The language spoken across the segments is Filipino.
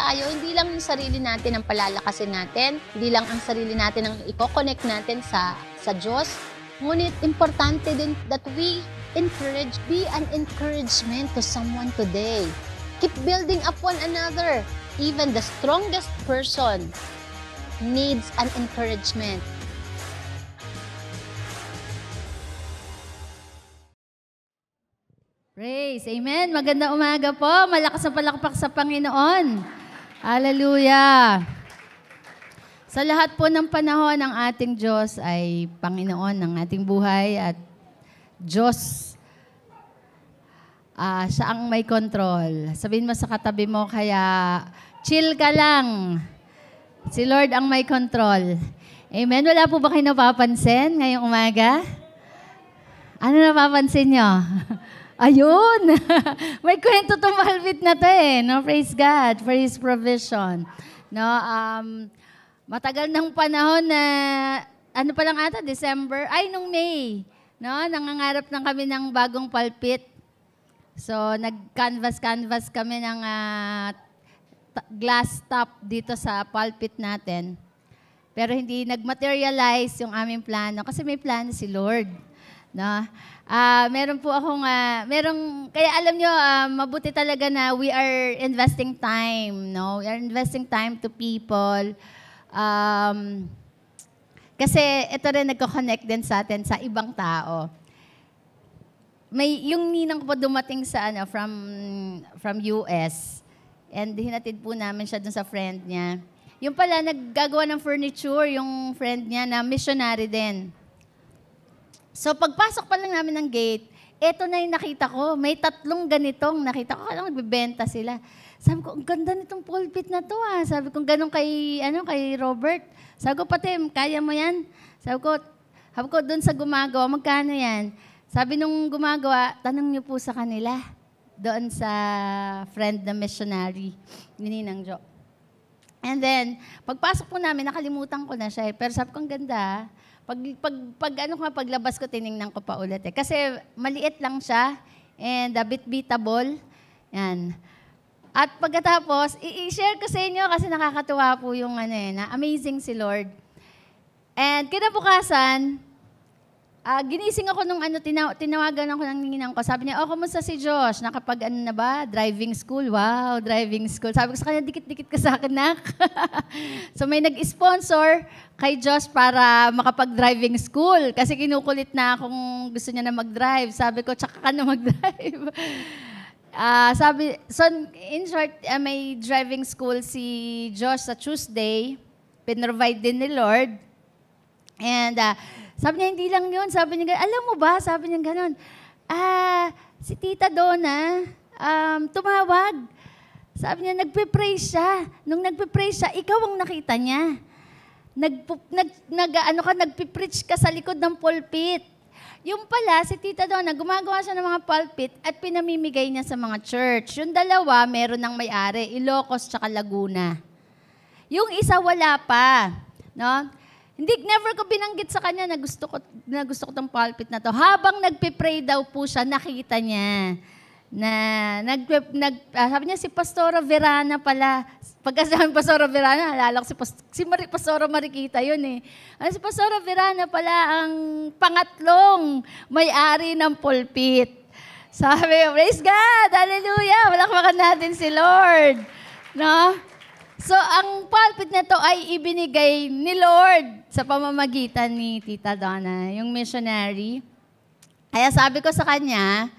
tayo, hindi lang yung sarili natin ang palalakasin natin, hindi lang ang sarili natin ang i-connect natin sa Diyos, ngunit importante din that we be an encouragement to someone today. Keep building up one another. Even the strongest person needs an encouragement. Praise. Amen. Magandang umaga po. Malakas na palakpak sa Panginoon. Hallelujah. Sa lahat po ng panahon, ang ating Diyos ay Panginoon ng ating buhay at Diyos. Siya ang may control. Sabihin mo sa katabi mo, kaya chill ka lang. Si Lord ang may control. Amen. Wala po ba kayo napapansin ngayong umaga? Ano napapansin nyo? Ayun! May kwento itong Malvit na to eh. No? Praise God for His provision. No? Matagal ng panahon na, ano pa lang ata, December, nung May. No? Nangangarap lang kami ng bagong pulpit. So, nag-canvas kami ng glass top dito sa pulpit natin. Pero hindi nag-materialize yung aming plano kasi may plano si Lord. No? Meron po akong, kaya alam nyo, mabuti talaga na we are investing time, no? We are investing time to people. Kasi ito rin nagko-connect din sa atin sa ibang tao. Yung ninang ko po dumating sa, from US, and hinatid po namin siya dun sa friend niya. Yung pala, naggagawa ng furniture, yung friend niya na missionary din. So, pagpasok pa lang namin ng gate, eto na yung nakita ko. May 3 ganitong nakita ko. Alam, nagbibenta sila. Sabi ko, ang ganda nitong pulpit na to ah. Sabi ko, ganun kay Robert. Sabi ko, Patim, kaya mo yan? Sabi ko, doon sa gumagawa, magkano yan? Sabi nung gumagawa, tanong niyo po sa kanila. Doon sa friend na missionary, ni Ninang Jo. And then, pagpasok po namin, nakalimutan ko na siya. Pero sabi ko, ang ganda. Paglabas ko, tiningnan ko pa ulit eh. Kasi maliit lang siya and a bit beatable. Yan. At pagkatapos, i-share ko sa inyo kasi nakakatuwa po yung na amazing si Lord. And kinabukasan, ginising ako nung tinawagan ako ng ninang ko. Sabi niya, kumusta si Josh? Nakapag na ba? Driving school? Wow, driving school. Sabi ko sa kanya, dikit-dikit ka sa akin, nak. So may nag-sponsor kay Josh para makapag-driving school. Kasi kinukulit na kung gusto niya na mag-drive. Sabi ko, tsaka ka na mag-drive. So in short, may driving school si Josh sa Tuesday. Pinrovide din ni Lord. And sabi niya, hindi lang yun. Sabi niya, alam mo ba? Sabi niya gano'n, si Tita Donna, tumawag. Sabi niya, nagpe-pray siya. Nung nagpe-pray siya, ikaw ang nakita niya. Nagpe-preach ka sa likod ng pulpit. Yung pala, si Tita Donna, gumagawa siya ng mga pulpit at pinamimigay niya sa mga church. Yung dalawa, meron ng may-ari, Ilocos tsaka Laguna. Yung isa, wala pa. No? Never ko binanggit sa kanya na gusto ko tong pulpit na to. Habang nagpe-pray daw po siya, nakita niya sabi niya si Pastora Verana pala. Pagkasabi Pastora Verana, halala ko si Pastora Marikita yun eh. Si Pastora Verana pala ang pangatlong may-ari ng pulpit. Sabi, praise God! Hallelujah! Palakpakan natin si Lord. No? So, ang pulpit na to ay ibinigay ni Lord sa pamamagitan ni Tita Donna, yung missionary. Kaya sabi ko sa kanya,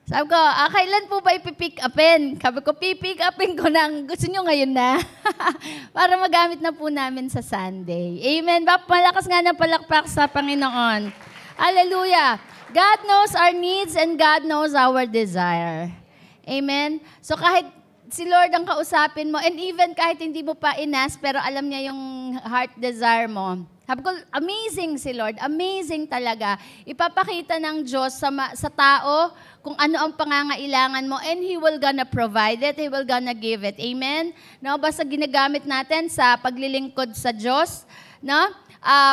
kailan po ba ipipick upin? Sabi ko, pipick upin ko nang gusto nyo ngayon na. Para magamit na po namin sa Sunday. Amen. Malakas nga ng palakpak sa Panginoon. Hallelujah. God knows our needs and God knows our desire. Amen. So kahit si Lord ang kausapin mo, and even kahit hindi mo pa inas, pero alam niya yung heart desire mo. Sabi ko, amazing si Lord. Amazing talaga. Ipapakita ng Diyos sa tao kung ano ang pangangailangan mo, and He will gonna provide it. He will gonna give it. Amen? No? Basta ginagamit natin sa paglilingkod sa Diyos, no?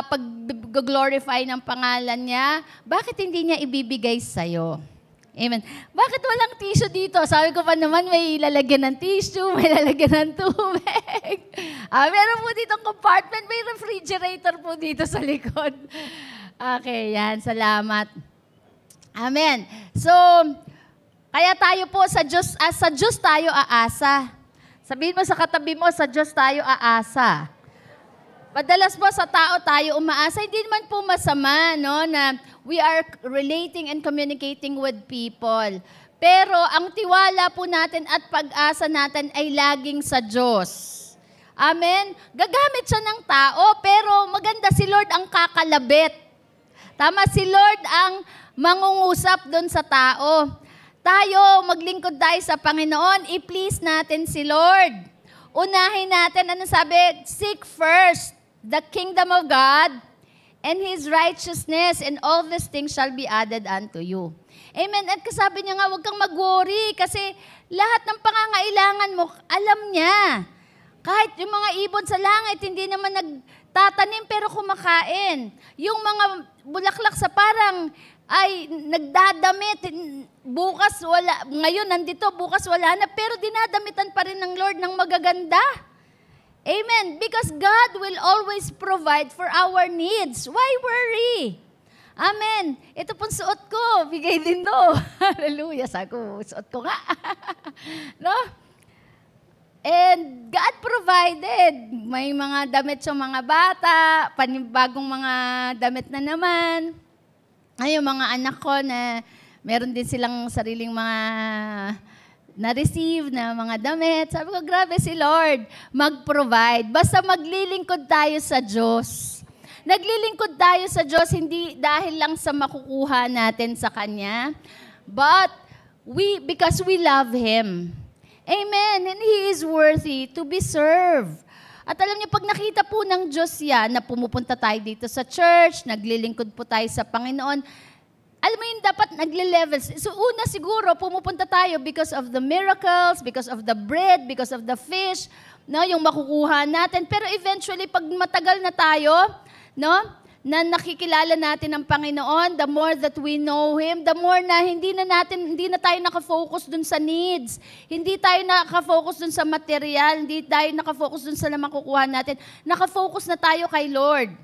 Pag-glorify ng pangalan niya, bakit hindi niya ibibigay sa'yo? Amen. Bakit walang tissue dito? Sabi ko pa naman, may lalagyan ng tissue, may lalagyan ng tubig. Meron po dito compartment, may refrigerator po dito sa likod. Okay, yan. Salamat. Amen. So, kaya tayo po sa Diyos tayo aasa. Sabihin mo sa katabi mo, sa Diyos tayo aasa. Madalas po sa tao tayo umaasa, hindi naman po masama, no, na we are relating and communicating with people. Pero ang tiwala po natin at pag-asa natin ay laging sa Diyos. Amen? Gagamit siya ng tao, pero maganda si Lord ang kakalabit. Tama, si Lord ang mangungusap doon sa tao. Tayo, maglingkod tayo sa Panginoon, i-please natin si Lord. Unahin natin, ano sabi? Seek first the kingdom of God and His righteousness, and all these things shall be added unto you. Amen. At kasabi niya nga, huwag kang mag-worry kasi lahat ng pangangailangan mo, alam niya. Kahit yung mga ibon sa langit, hindi naman nagtatanim pero kumakain. Yung mga bulaklak sa parang ay nagdadamit, bukas wala, ngayon nandito, bukas wala na, pero dinadamitan pa rin ng Lord ng magaganda. Amen. Because God will always provide for our needs. Why worry? Amen. Ito pong suot ko, bigay din to. Hallelujah. Sabi ko, suot ko nga. No? And God provided. May mga damit sa mga bata, panibagong mga damit na naman. Ay, yung mga anak ko na meron din silang sariling mga na-receive na mga damit. Sabi ko, grabe si Lord, mag-provide. Basta maglilingkod tayo sa Diyos. Naglilingkod tayo sa Diyos, hindi dahil lang sa makukuha natin sa Kanya, but because we love Him. Amen. And He is worthy to be served. At alam niyo, pag nakita po ng Diyos yan, na pumupunta tayo dito sa church, naglilingkod po tayo sa Panginoon, alam mo yun, dapat nagle-levels. So una siguro, pumupunta tayo because of the miracles, because of the bread, because of the fish, no, yung makukuha natin. Pero eventually, pag matagal na tayo, no, na nakikilala natin ang Panginoon, the more that we know Him, the more na hindi na tayo nakafocus dun sa needs. Hindi tayo nakafocus dun sa material, hindi tayo nakafocus dun sa makukuha natin. Nakafocus na tayo kay Lord.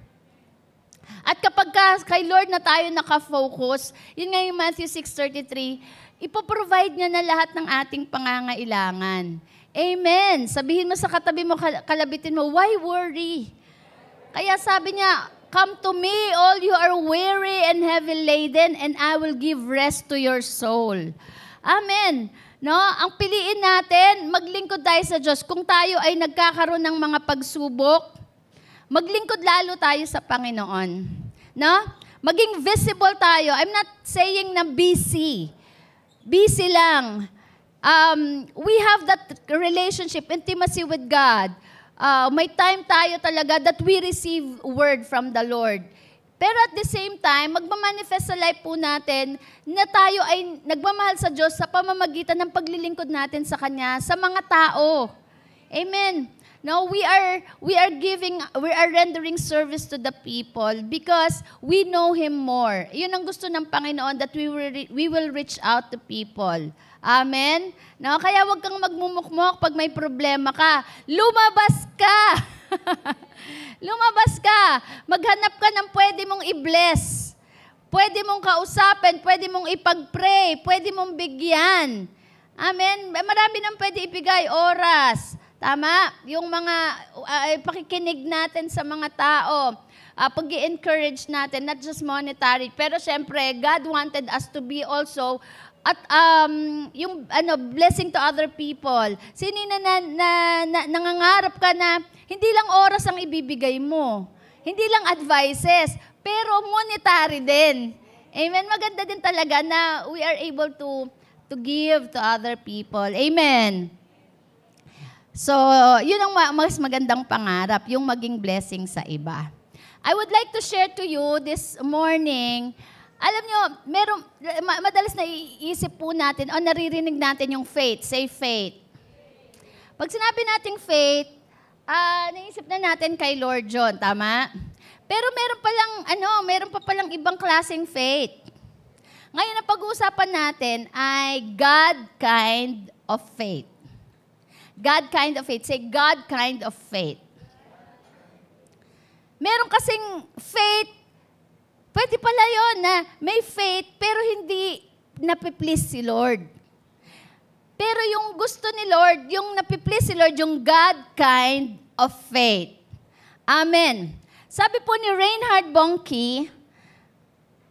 At kapag kay Lord na tayo nakafocus, yun nga yung Matthew 6:33, ipoprovide niya na lahat ng ating pangangailangan. Amen. Sabihin mo sa katabi mo, kalabitin mo, why worry? Kaya sabi niya, come to me, all you are weary and heavy laden, and I will give rest to your soul. Amen. No? Ang piliin natin, maglingkod tayo sa Diyos. Kung tayo ay nagkakaroon ng mga pagsubok, maglingkod lalo tayo sa Panginoon. No? Maging visible tayo. I'm not saying na busy. Busy lang. We have that relationship, intimacy with God. May time tayo talaga that we receive word from the Lord. Pero at the same time, magmamanifest sa life po natin na tayo ay nagmamahal sa Diyos sa pamamagitan ng paglilingkod natin sa Kanya, sa mga tao. Amen. No, we are rendering service to the people because we know Him more. Yun ang gusto ng Panginoon, that we will reach out to people. Amen? No, kaya wag kang magmumukmok pag may problema ka. Lumabas ka! Lumabas ka! Maghanap ka ng pwede mong i-bless. Pwede mong kausapin, pwede mong ipag-pray, pwede mong bigyan. Amen? Marami nang pwede ibigay, oras. Tama? Yung mga pakikinig natin sa mga tao, pag-i-encourage natin, not just monetary, pero syempre, God wanted us to be also at yung blessing to other people. Sino na nangangarap ka na hindi lang oras ang ibibigay mo, hindi lang advices, pero monetary din. Amen? Maganda din talaga na we are able to give to other people. Amen? So, yun ang mas magandang pangarap, yung maging blessing sa iba. I would like to share to you this morning, alam nyo, madalas na iisip po natin, o naririnig natin yung faith, say faith. Pag sinabi nating faith, naisip na natin kay Lord John, tama? Pero meron pa palang ibang klaseng faith. Ngayon, ang pag-uusapan natin ay God kind of faith. God kind of faith. Say, God kind of faith. Meron kasing faith, pwede pala yun na may faith, pero hindi napiplease si Lord. Pero yung gusto ni Lord, yung napiplease si Lord, yung God kind of faith. Amen. Sabi po ni Reinhard Bonnke,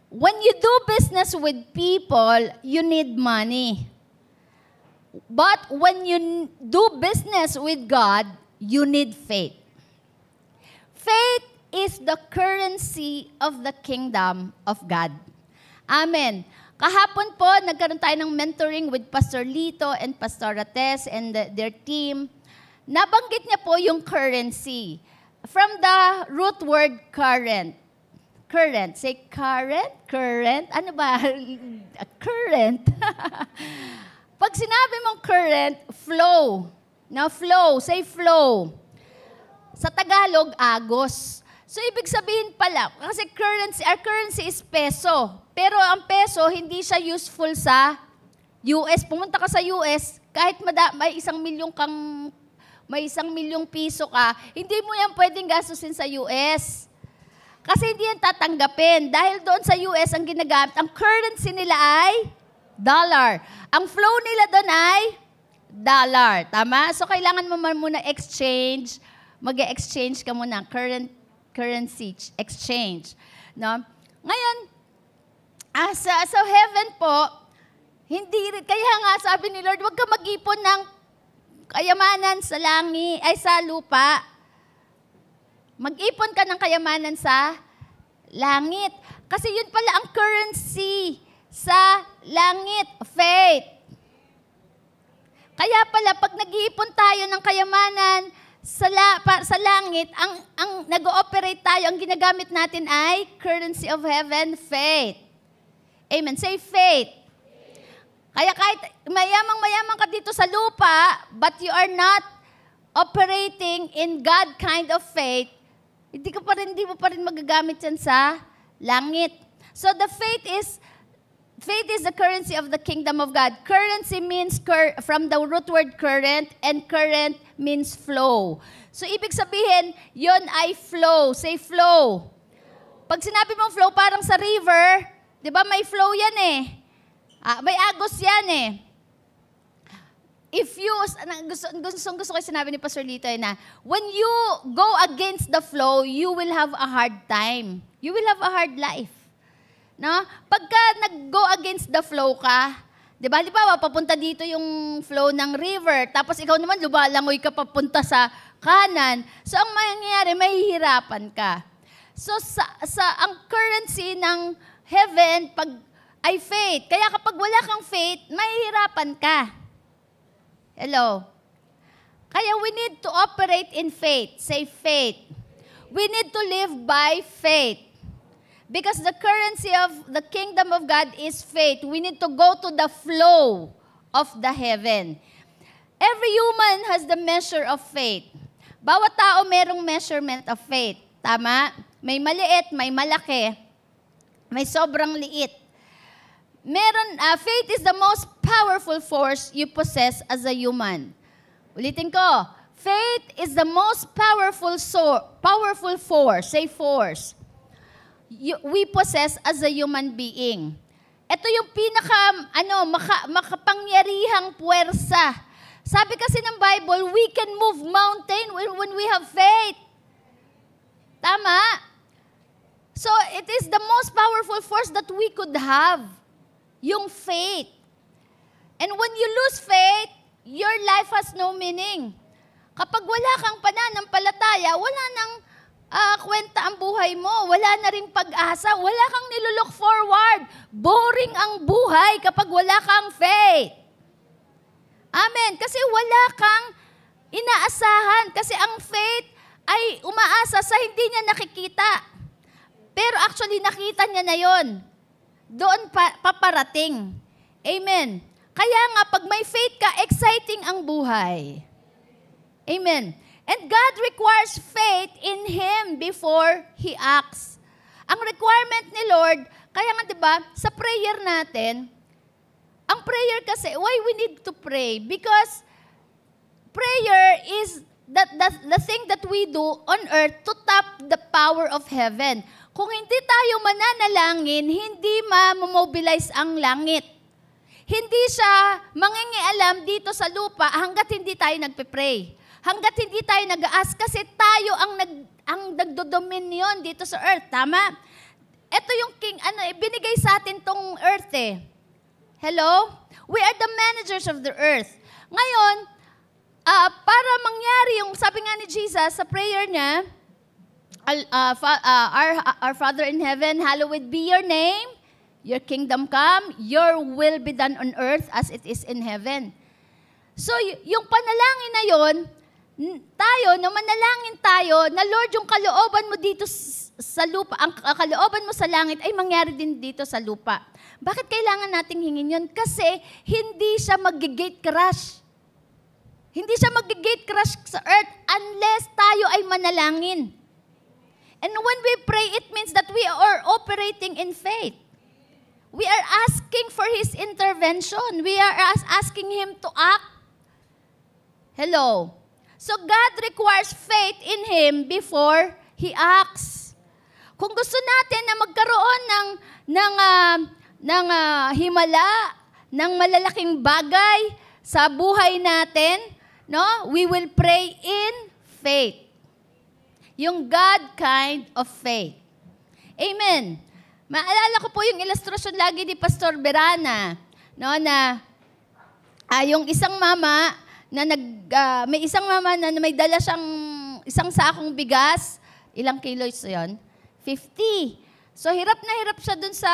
when you do business with people, you need money. But when you do business with God, you need faith. Faith is the currency of the kingdom of God. Amen. Kahapon po, nagkaroon tayo ng mentoring with Pastor Lito and Pastor Tess and their team. Nabanggit niya po yung currency. From the root word current. Current. Say current? Current? Ano ba? Current. Pag sinabi mong current, flow. Now, flow. Say flow. Sa Tagalog, agos. So, ibig sabihin pala, kasi our currency is peso. Pero ang peso, hindi siya useful sa US. Pumunta ka sa US, kahit may 1 milyong piso ka, hindi mo yan pwedeng gastusin sa US. Kasi hindi yan tatanggapin. Dahil doon sa US, ang ginagamit, ang currency nila ay dollar. Ang flow nila doon ay dollar. Tama? So, kailangan mo muna exchange. Mag-exchange ka muna. Currency exchange. No? Ngayon, sa heaven po, kaya nga sabi ni Lord, huwag ka mag-ipon ng kayamanan sa sa lupa. Mag-ipon ka ng kayamanan sa langit. Kasi yun pala ang currency sa langit, faith. Kaya pala, pag nag-iipon tayo ng kayamanan sa langit, ang nag-ooperate tayo, ang ginagamit natin ay currency of heaven, faith. Amen. Say faith. Kaya kahit mayamang ka dito sa lupa, but you are not operating in God kind of faith, hindi mo pa rin magagamit yan sa langit. So the faith is the currency of the kingdom of God. Currency means from the root word current, and current means flow. So ibig sabihin, yon ay flow. Say flow. Pag sinabi mong flow, parang sa river, di ba may flow yan eh. May agos yan eh. Gusto ko sinabi ni Pastor Lito na, when you go against the flow, you will have a hard time. You will have a hard life. No? Pagka nag-go against the flow ka, di ba, papunta dito yung flow ng river, tapos ikaw naman lumalangoy ka papunta sa kanan. So, ang mangyayari, mahihirapan ka. So, ang currency ng heaven ay faith. Kaya kapag wala kang faith, mahihirapan ka. Hello? Kaya we need to operate in faith. Say faith. We need to live by faith. Because the currency of the kingdom of God is faith. We need to go to the flow of the heaven. Every human has the measure of faith. Bawat tao merong measurement of faith. Tama? May maliit, may malaki. May sobrang liit. Faith is the most powerful force you possess as a human. Ulitin ko. Faith is the most powerful force. Say force. We possess as a human being. Ito yung makapangyarihang puwersa. Sabi kasi ng Bible, we can move mountain when we have faith. Tama? So, it is the most powerful force that we could have. Yung faith. And when you lose faith, your life has no meaning. Kapag wala kang pananampalataya, wala nang kwenta ang buhay mo. Wala na ring pag-asa. Wala kang nilulook forward. Boring ang buhay kapag wala kang faith. Amen. Kasi wala kang inaasahan. Kasi ang faith ay umaasa sa hindi niya nakikita. Pero actually, nakita niya na yon. Doon paparating. Amen. Kaya nga, pag may faith ka, exciting ang buhay. Amen. And God requires faith in Him before He acts. Ang requirement ni Lord, Kaya nga 'di ba, sa prayer natin, ang prayer kasi, why we need to pray? Because prayer is the thing that we do on earth to tap the power of heaven. Kung hindi tayo mananalangin, hindi ma-mobilize ang langit. Hindi siya mangingialam dito sa lupa hanggat hindi tayo nagpe-pray. Hanggat hindi tayo nag-ask kasi tayo ang nagdodominion dito sa earth. Tama? Ito yung binigay sa atin tong earth eh. Hello? We are the managers of the earth. Ngayon, para mangyari yung, sabi nga ni Jesus sa prayer niya, our Father in heaven, hallowed be your name, your kingdom come, your will be done on earth as it is in heaven. So, yung panalangin na yon, tayo, na manalangin tayo, na Lord, yung kalooban mo dito sa lupa, ang kalooban mo sa langit ay mangyari din dito sa lupa. Bakit kailangan nating hingin yun? Kasi hindi siya mag-gate crash. Hindi siya mag-gate crash sa earth unless tayo ay manalangin. And when we pray, it means that we are operating in faith. We are asking for His intervention. We are asking Him to act. Hello? So God requires faith in Him before He acts. Kung gusto natin na magkaroon ng himala, ng malalaking bagay sa buhay natin, no? We will pray in faith. Yung God kind of faith. Amen. Maalala ko po yung ilustrasyon lagi ni Pastor Berana, no, na yung isang mama na may isang mama na may dala siyang isang sakong bigas. Ilang kilos 'yon? 50. So hirap na hirap siya dun sa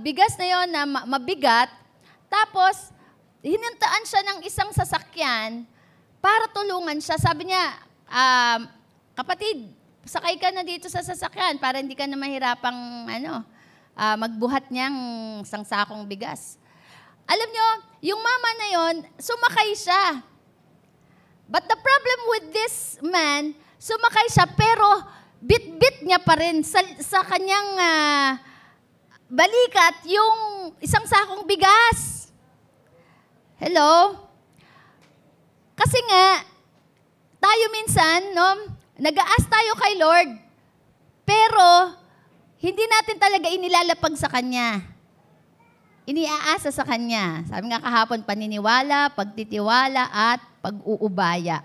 bigas na 'yon na mabigat. Tapos hinuntaan siya ng isang sasakyan para tulungan siya. Sabi niya, kapatid, sakay ka na dito sa sasakyan para hindi ka na mahirapang magbuhat niyang isang sakong bigas. Alam niyo, yung mama na yon, sumakay siya. But the problem with this man, sumakay siya pero bit-bit niya pa rin sa kanyang balikat yung isang sakong bigas. Hello? Kasi nga, tayo minsan, no, nag-aas tayo kay Lord, pero hindi natin talaga inilalapag sa Kanya. Iniaasa sa Kanya. Sabi nga kahapon, paniniwala, pagtitiwala, at pag-uubaya.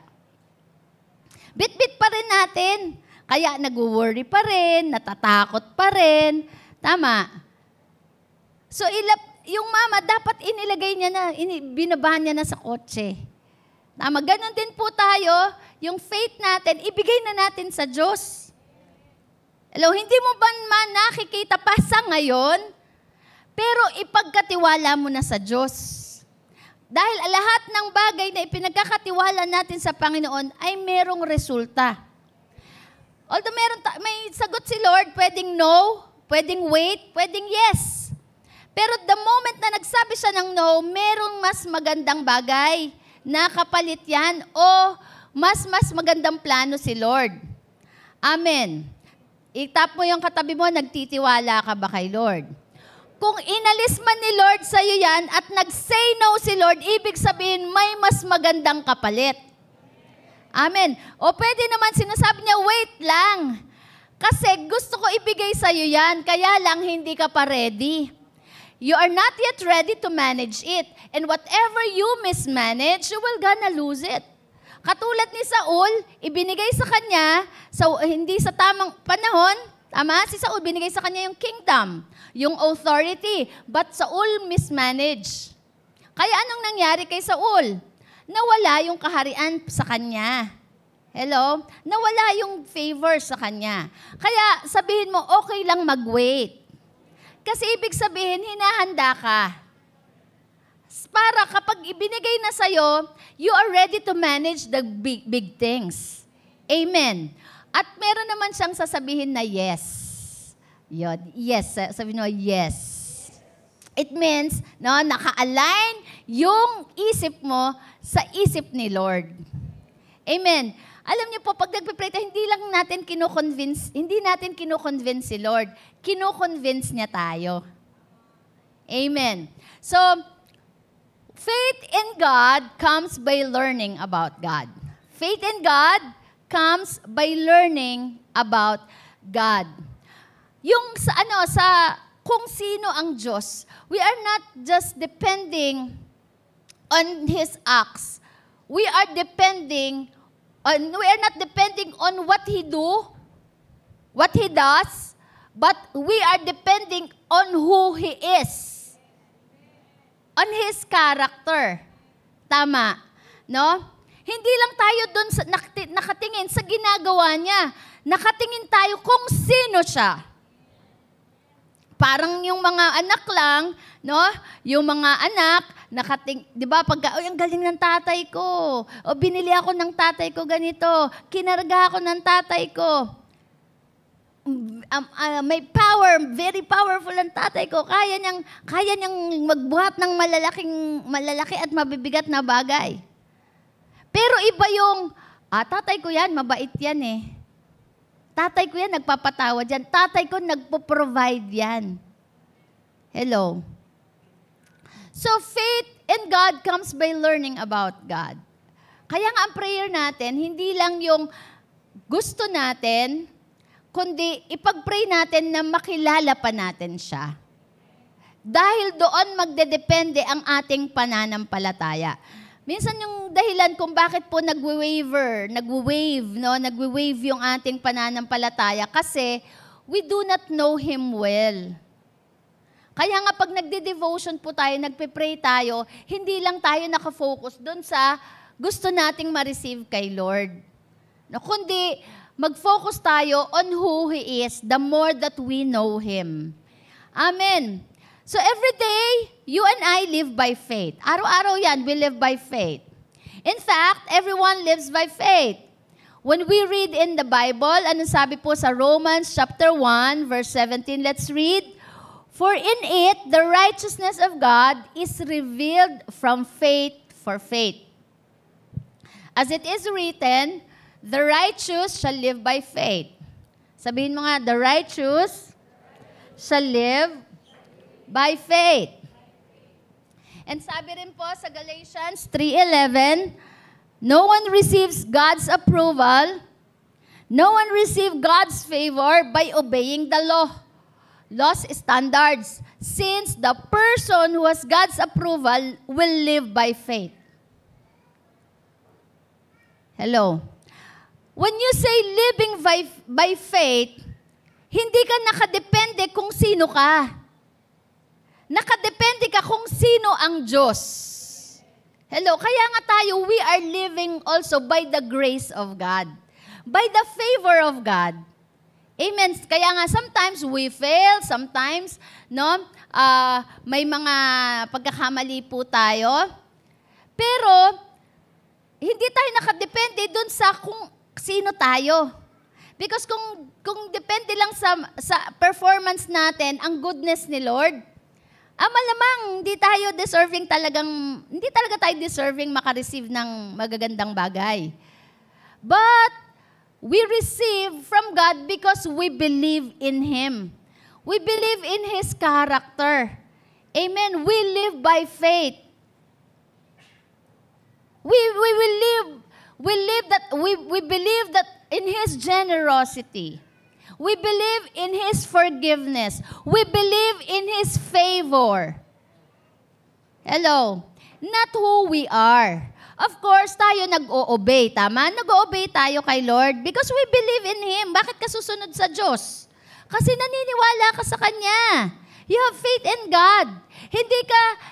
Bit-bit pa rin natin. Kaya nag-worry pa rin, natatakot pa rin. Tama. So, yung mama, dapat inilagay niya na, binabahan niya na sa kotse. Tama, ganun din po tayo, yung faith natin, ibigay na natin sa Diyos. Hello, hindi mo ba nakikita pa sa ngayon? Pero ipagkatiwala mo na sa Diyos. Dahil lahat ng bagay na ipinagkakatiwala natin sa Panginoon ay merong resulta. Although may sagot si Lord, pwedeng no, pwedeng wait, pwedeng yes. Pero the moment na nagsabi siya ng no, merong mas magandang bagay na kapalit yan o mas magandang plano si Lord. Amen. Itap mo yung katabi mo, nagtitiwala ka ba kay Lord? Kung inalis man ni Lord sa'yo yan at nag-say no si Lord, ibig sabihin may mas magandang kapalit. Amen. O pwede naman sinasabi niya, wait lang. Kasi gusto ko ibigay sa'yo yan, kaya lang hindi ka pa ready. You are not yet ready to manage it. And whatever you mismanage, you will gonna lose it. Katulad ni Saul, ibinigay sa kanya, hindi sa tamang panahon, tama? Si Saul, binigay sa kanya yung kingdom, yung authority. But Saul mismanaged. Kaya anong nangyari kay Saul? Nawala yung kaharian sa kanya. Hello? Nawala yung favor sa kanya. Kaya sabihin mo, okay lang mag-wait. Kasi ibig sabihin, hinahanda ka. Para kapag ibinigay na sa'yo, you are ready to manage the big things. Amen. At meron naman siyang sasabihin na yes. Yun. Yes. Sabihin mo, yes. It means, no, naka-align yung isip mo sa isip ni Lord. Amen. alam niyo po, pag nagpe-pray tayo, hindi natin kino-convince si Lord. Kino-convince niya tayo. Amen. So, faith in God comes by learning about God. Faith in God comes by learning about God. Yung sa kung sino ang Diyos, we are not just depending on His acts. We are not depending on what He does, but we are depending on who He is. On His character. Tama. No? Hindi lang tayo doon nakatingin sa ginagawa niya. Nakatingin tayo kung sino siya. Parang yung mga anak lang, no? Yung mga anak, di ba, ang galing ng tatay ko. O binili ako ng tatay ko ganito. Kinarga ako ng tatay ko. May power, very powerful ang tatay ko. Kaya niyang magbuhat ng malalaki at mabibigat na bagay. Pero iba yung, tatay ko yan, mabait yan eh. Tatay ko yan, nagpapatawad yan. Tatay ko, nagpo-provide yan. Hello. So, faith in God comes by learning about God. Kaya nga ang prayer natin, hindi lang yung gusto natin, kundi ipag-pray natin na makilala pa natin siya. Dahil doon magdedepende ang ating pananampalataya. Minsan yung dahilan kung bakit po nagwe-wave yung ating pananampalataya kasi we do not know Him well. Kaya nga pag nagde-devotion po tayo, nagpe-pray tayo, hindi lang tayo nakafocus doon sa gusto nating ma-receive kay Lord. No, kundi mag-focus tayo on who He is, the more that we know Him. Amen. So every day, you and I live by faith. Araw-araw yan, we live by faith. In fact, everyone lives by faith. When we read in the Bible, ano sabi po sa Romans chapter 1, verse 17, let's read. For in it, the righteousness of God is revealed from faith for faith. As it is written, the righteous shall live by faith. Sabihin mo nga, the righteous shall live by faith. And sabi rin po sa Galatians 3:11, no one receives God's approval, no one receives God's favor by obeying the law's standards, since the person who has God's approval will live by faith. Hello. When you say living by faith, hindi ka nakadepende kung sino ka. Nakadepende ka kung sino ang Diyos. Hello, kaya nga tayo, we are living also by the grace of God. By the favor of God. Amen. Kaya nga, sometimes we fail, sometimes, may mga pagkakamali po tayo. Pero, hindi tayo nakadepende dun sa kung sino tayo. Because kung depende lang sa performance natin, ang goodness ni Lord, malamang hindi talaga tayo deserving makareceive ng magagandang bagay. But we receive from God because we believe in Him. We believe in His character. Amen. We live by faith. We believe that in His generosity. We believe in His forgiveness. We believe in His favor. Hello. Not who we are. Of course, tayo nag-o-obey. Tama? Nag-o-obey tayo kay Lord because we believe in Him. Bakit ka susunod sa Diyos? Kasi naniniwala ka sa Kanya. You have faith in God.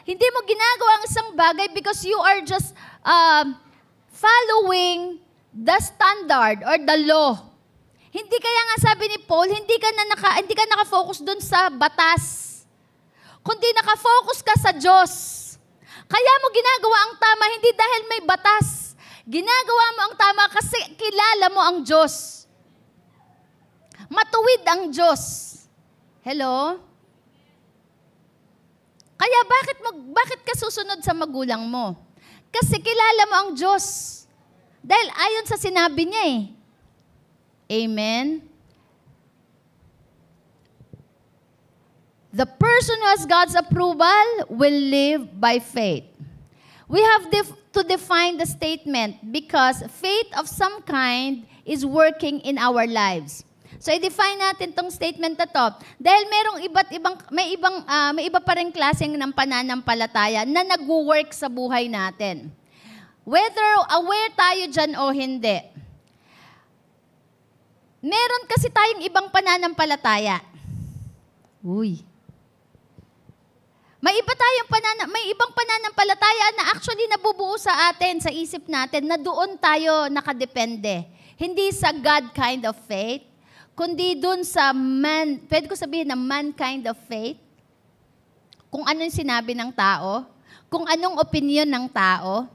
Hindi mo ginagawa ang isang bagay because you are just following the standard or the law. Hindi kaya nga sabi ni Paul, hindi ka nakafocus dun sa batas. Kundi nakafocus ka sa Diyos. Kaya mo ginagawa ang tama, hindi dahil may batas. Ginagawa mo ang tama kasi kilala mo ang Diyos. Matuwid ang Diyos. Hello? Kaya bakit ka susunod sa magulang mo? Kasi kilala mo ang Diyos. Dahil ayon sa sinabi niya eh. Amen? The person who has God's approval will live by faith. We have to define the statement because faith of some kind is working in our lives. So i-define natin tong statement na to dahil may iba pa ring klaseng ng pananampalataya na nagwo-work sa buhay natin. Whether aware tayo dyan o hindi. Meron kasi tayong ibang pananampalataya. Uy. May ibang pananampalataya na actually nabubuo sa atin, sa isip natin, na doon tayo nakadepende. Hindi sa God kind of faith, kundi doon sa pwede ko sabihin na man kind of faith. Kung ano yung sinabi ng tao, kung anong opinion ng tao.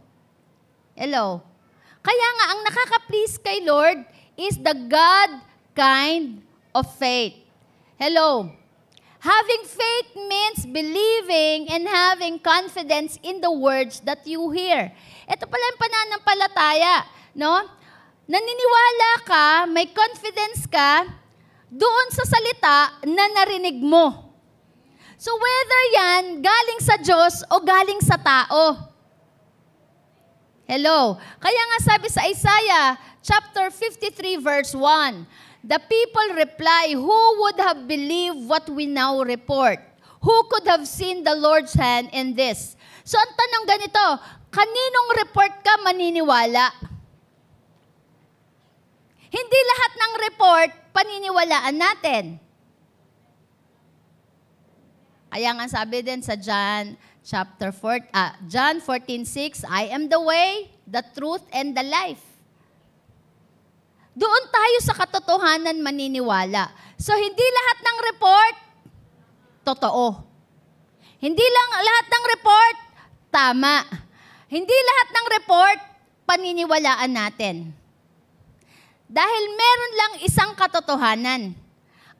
Hello? Kaya nga, ang nakaka-please kay Lord is the God kind of faith. Hello? Having faith means believing and having confidence in the words that you hear. Ito pala yung pananampalataya, no? Naniniwala ka, may confidence ka doon sa salita na narinig mo. So whether yan galing sa Diyos o galing sa tao. Hello? Kaya nga sabi sa Isaiah chapter 53 verse 1, the people reply, who would have believed what we now report? Who could have seen the Lord's hand in this? So ang tanong ganito, kaninong report ka maniniwala? Hindi lahat ng report paniniwalaan natin. Kaya nga sabi din sa John 14:6, I am the way, the truth, and the life. Doon tayo sa katotohanan maniniwala. So, hindi lahat ng report, totoo. Hindi lang lahat ng report, tama. Hindi lahat ng report, paniniwalaan natin. Dahil meron lang isang katotohanan.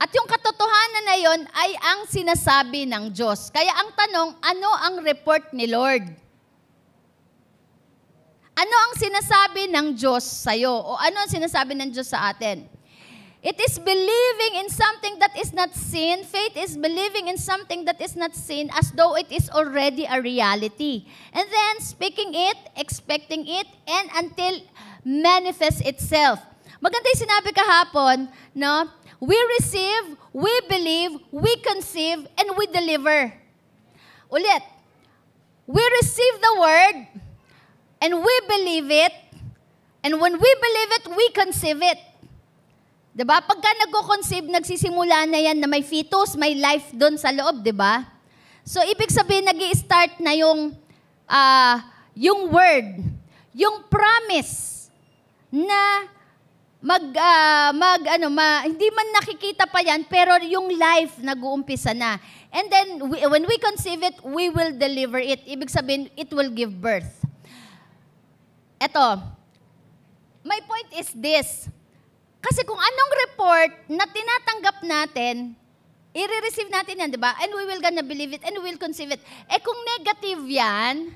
At yung katotohanan na yon ay ang sinasabi ng Diyos. Kaya ang tanong, ano ang report ni Lord? Ano ang sinasabi ng Diyos sa'yo? O ano ang sinasabi ng Diyos sa atin? It is believing in something that is not seen. Faith is believing in something that is not seen as though it is already a reality. And then speaking it, expecting it, and until manifests itself. Maganda yung sinabi kahapon, no? We receive, we believe, we conceive, and we deliver. Ulit. We receive the word, and we believe it, and when we believe it, we conceive it. Diba? Pagka nagko-conceive, nagsisimula na yan na may fetus, may life doon sa loob, diba? So, ibig sabihin, nag-i-start na yung word, yung promise na hindi man nakikita pa yan, pero yung life nag-uumpisa na. And then, when we conceive it, we will deliver it. Ibig sabihin, it will give birth. Eto, my point is this. Kasi kung anong report na tinatanggap natin, i-receive natin yan, di ba? And we will gonna believe it and we will conceive it. Eh kung negative yan,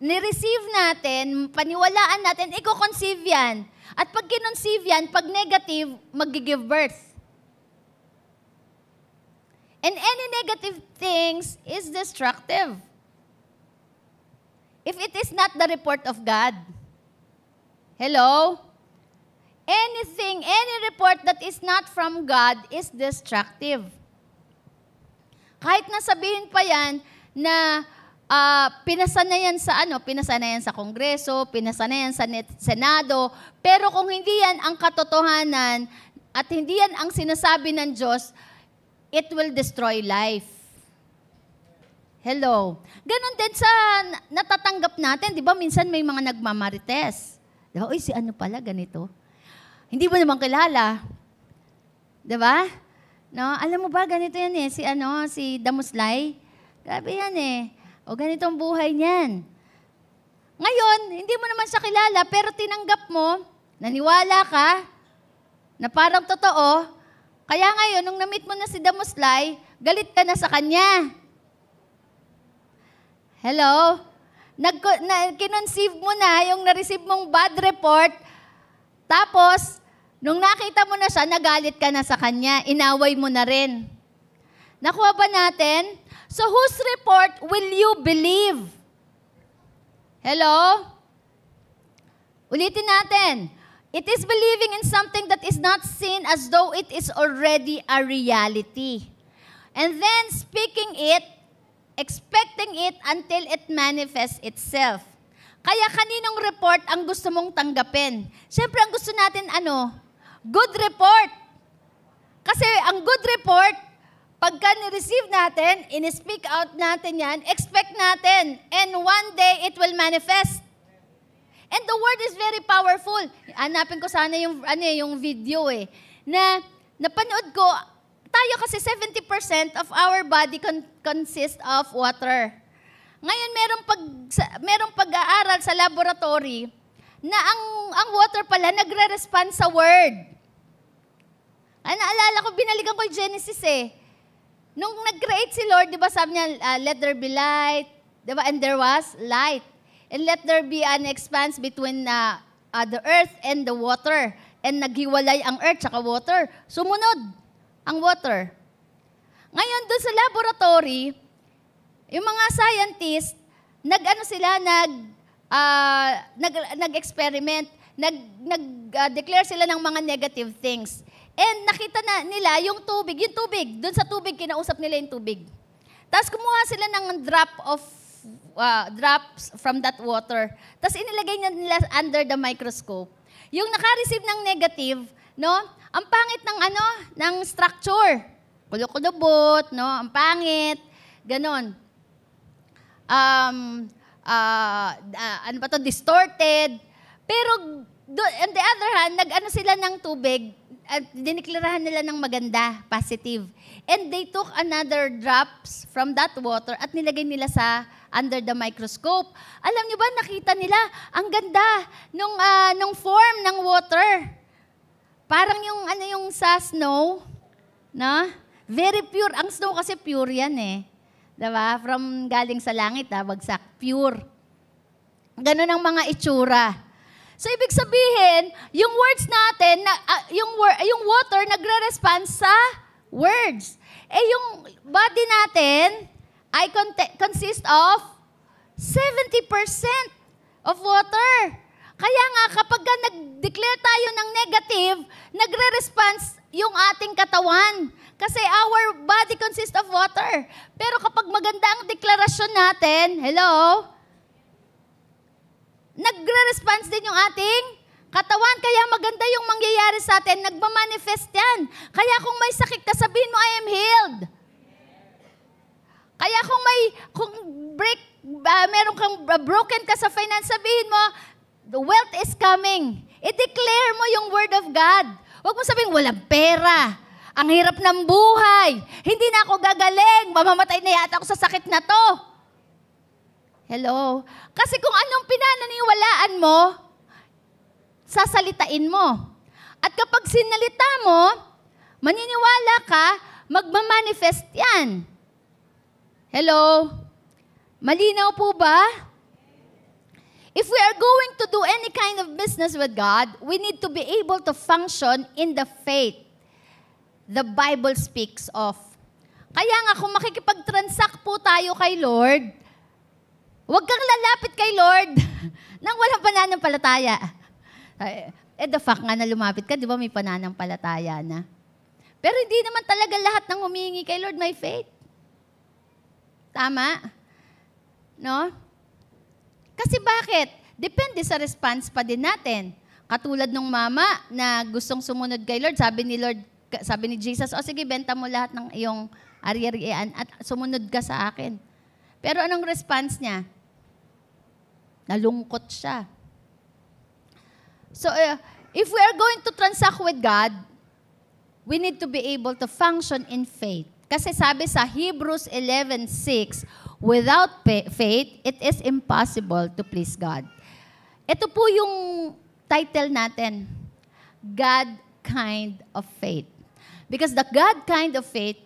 ni-receive natin, paniwalaan natin, i-conceive yan. At pag kinonseive yan, pag negative, mag-give birth. And any negative things is destructive. If it is not the report of God. Hello? Any report that is not from God is destructive. Kahit nasabihin pa yan na pinasa na yan sa Kongreso, pinasa na yan sa Senado, pero kung hindi yan ang katotohanan at hindi yan ang sinasabi ng Diyos, it will destroy life. Hello. Ganon din sa natatanggap natin. Di ba minsan may mga nagmamarites. Di ba? Uy, si ano pala, ganito. Hindi mo naman kilala. Di ba? No? Alam mo ba, ganito yan eh. Si Damuslay. Grabe yan eh. O ganito ang buhay niyan. Ngayon, hindi mo naman siya kilala, pero tinanggap mo, naniwala ka, na parang totoo. Kaya ngayon, nung na-meet mo na si Damuslay, galit ka na sa kanya. Hello? Kinon-conceive mo na yung na-receive mong bad report, tapos, nung nakita mo na siya, nagalit ka na sa kanya, inaway mo na rin. Nakuha ba natin? So, whose report will you believe? Hello? Ulitin natin. It is believing in something that is not seen as though it is already a reality. And then speaking it, expecting it until it manifests itself. Kaya kaninong report ang gusto mong tanggapin? Siyempre, ang gusto natin good report. Kasi ang good report, pagka ni-receive natin, in-speak out natin yan, expect natin, and one day it will manifest. And the word is very powerful. Hanapin ko sana yung video na napanood ko, tayo kasi 70% of our body consists of water. Ngayon, merong pag-aaral sa laboratory na ang water pala nagre-respond sa word. Naalala ko, binalikan ko yung Genesis Nung nag-create si Lord, di ba sabi niya, let there be light, di ba? And there was light. And let there be an expanse between the earth and the water. And naghiwalay ang earth at water. Sumunod ang water. Ngayon, doon sa laboratory, yung mga scientists, nag-experiment, nag-declare sila ng mga negative things. And nakita na nila yung tubig, doon sa tubig, kinausap nila yung tubig. Tapos kumuha sila ng drops from that water. Tapos inilagay nila under the microscope. Yung naka-receive ng negative, ang pangit ng structure. Kulubot, ang pangit, ganon. Distorted. Pero, on the other hand, sila ng tubig, at diniklarahan nila ng maganda, positive. And they took another drops from that water at nilagay nila under the microscope. Alam niyo ba, nakita nila, ang ganda nung form ng water. Parang yung sa snow, very pure. Ang snow kasi pure yan Diba? From galing sa langit, bagsak. Pure. Ganun ang mga itsura. So, ibig sabihin, yung words natin, yung water nagre-respond sa words. Yung body natin ay consist of 70% of water. Kaya nga, kapag nag-declare tayo ng negative, nagre-response yung ating katawan. Kasi our body consists of water. Pero kapag maganda ang deklarasyon natin, nagre-response din yung ating katawan. Kaya maganda yung mangyayari sa atin, nagmamanifest yan. Kaya kung may sakit ka, sabihin mo, I am healed. Kaya kung meron kang broken ka sa finance, sabihin mo, the wealth is coming. I-declare mo yung word of God. Huwag mo sabihin, walang pera. Ang hirap ng buhay. Hindi na ako gagaling. Mamamatay na yata ako sa sakit na to. Hello? Kasi kung anong pinaniniwalaan mo, sasalitain mo. At kapag sinalita mo, maniniwala ka, magmamanifest yan. Hello? Malinaw po ba? If we are going to do any kind of business with God, we need to be able to function in the faith the Bible speaks of. Kaya nga, kung makikipag-transact po tayo kay Lord, huwag kang lalapit kay Lord nang walang pananampalataya. The fact nga na lumapit ka, di ba may pananampalataya na? Pero hindi naman talaga lahat ng humihingi kay Lord may faith. Tama? No? Kasi bakit? Depende sa response pa din natin. Katulad nung mama na gustong sumunod kay Lord, sabi ni Jesus, sige, benta mo lahat ng iyong ari-arian at sumunod ka sa akin. Pero anong response niya? Nalungkot siya. So, if we are going to transact with God, we need to be able to function in faith. Kasi sabi sa Hebrews 11:6, without faith, it is impossible to please God. Ito po yung title natin, God kind of faith. Because the God kind of faith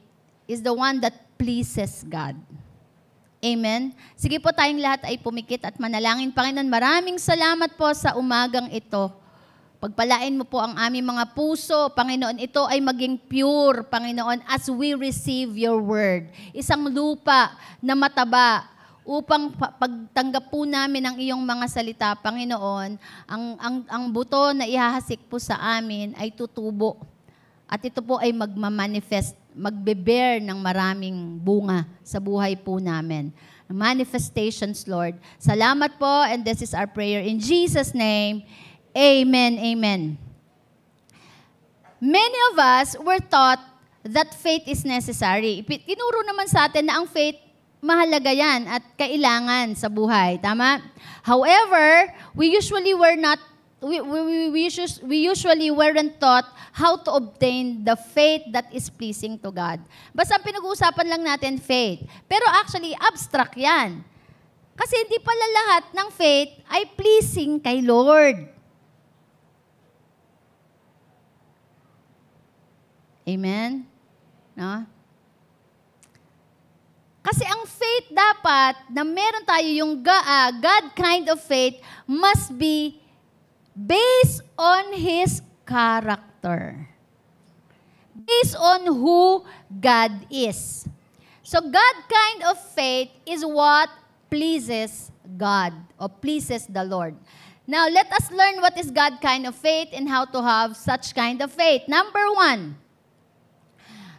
is the one that pleases God. Amen? Sige po, tayong lahat ay pumikit at manalangin. Panginoon, maraming salamat po sa umagang ito. Pagpalain mo po ang aming mga puso. Panginoon, ito ay maging pure, Panginoon, as we receive your word. Isang lupa na mataba upang pagtanggap po namin ang iyong mga salita, Panginoon, ang buto na ihahasik po sa amin ay tutubo. At ito po ay magmamanifest, magbe-bear ng maraming bunga sa buhay po namin. Manifestations, Lord. Salamat po, and this is our prayer in Jesus' name. Amen, amen. Many of us were taught that faith is necessary. Tinuro naman sa atin na ang faith, mahalaga yan at kailangan sa buhay. Tama? However, we usually weren't taught how to obtain the faith that is pleasing to God. Basta ang pinag-uusapan lang natin, faith. Pero actually, abstract yan. Kasi hindi pala lahat ng faith ay pleasing kay Lord. Amen? No? Kasi ang faith dapat, na meron tayo yung God kind of faith, must be based on His character. Based on who God is. So God kind of faith is what pleases God or pleases the Lord. Now, let us learn what is God kind of faith and how to have such kind of faith. Number 1.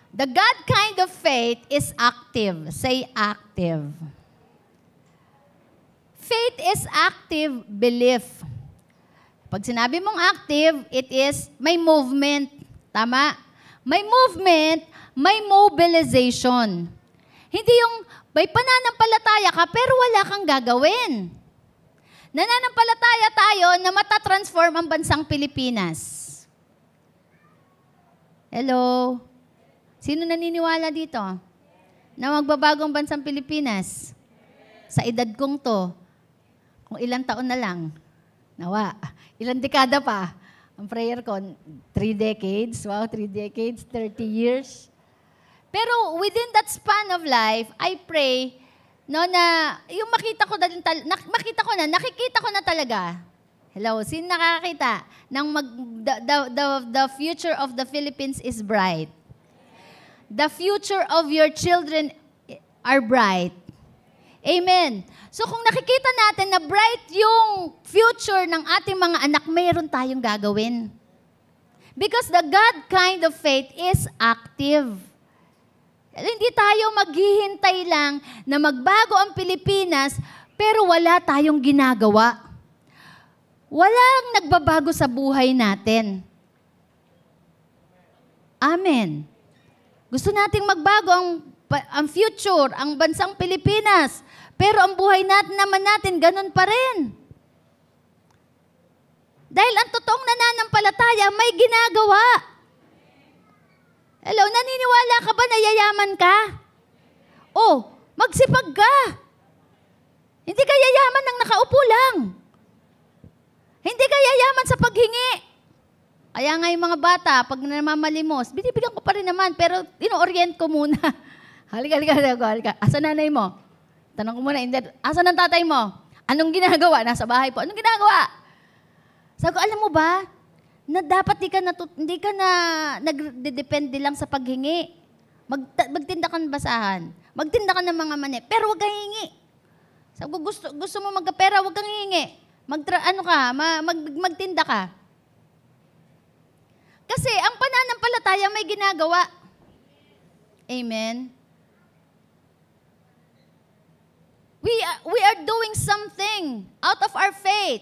The God kind of faith is active. Say active. Faith is active belief. Pag sinabi mong active, it is may movement. Tama? May movement, may mobilization. Hindi yung may pananampalataya ka pero wala kang gagawin. Nananampalataya tayo na matatransform ang bansang Pilipinas. Hello? Sino naniniwala dito na magbabago ang bansang Pilipinas? Sa edad kong to, kung ilang taon na lang, nawa, ilang dekada pa, ang prayer ko, 3 decades, wow, 3 decades, 30 years. Pero within that span of life, I pray, no, na yung nakikita ko na talaga. Hello, sino nakakita ng the future of the Philippines is bright. The future of your children are bright. Amen. So kung nakikita natin na bright yung future ng ating mga anak, mayroon tayong gagawin. Because the God kind of faith is active. Hindi tayo maghihintay lang na magbago ang Pilipinas, pero wala tayong ginagawa. Walang nagbabago sa buhay natin. Amen. Gusto nating magbago ang future, ang bansang Pilipinas. Pero ang buhay naman natin, ganun pa rin. Dahil ang totoong nananampalataya, may ginagawa. Hello, naniniwala ka ba na yayaman ka? Oh, magsipag ka. Hindi ka yayaman ng nakaupo lang. Hindi ka yayaman sa paghingi. Kaya nga yung mga bata, pag namamalimos, binibigyan ko pa rin naman, pero ino-orient ko muna. Halika. Asa nanay mo? Tanong ko muna, asa ng tatay mo? Anong ginagawa? Nasa bahay po. Anong ginagawa? Sabi ko, alam mo ba, na dapat hindi ka na nagdedepende lang sa paghingi. Magtinda ka ng basahan. Magtinda ka ng mga mani. Pero huwag kang hingi. Sabi ko, gusto mo magkapera, huwag kang hingi. Magtinda ka. Kasi ang pananampalataya may ginagawa. Amen. We are doing something out of our faith.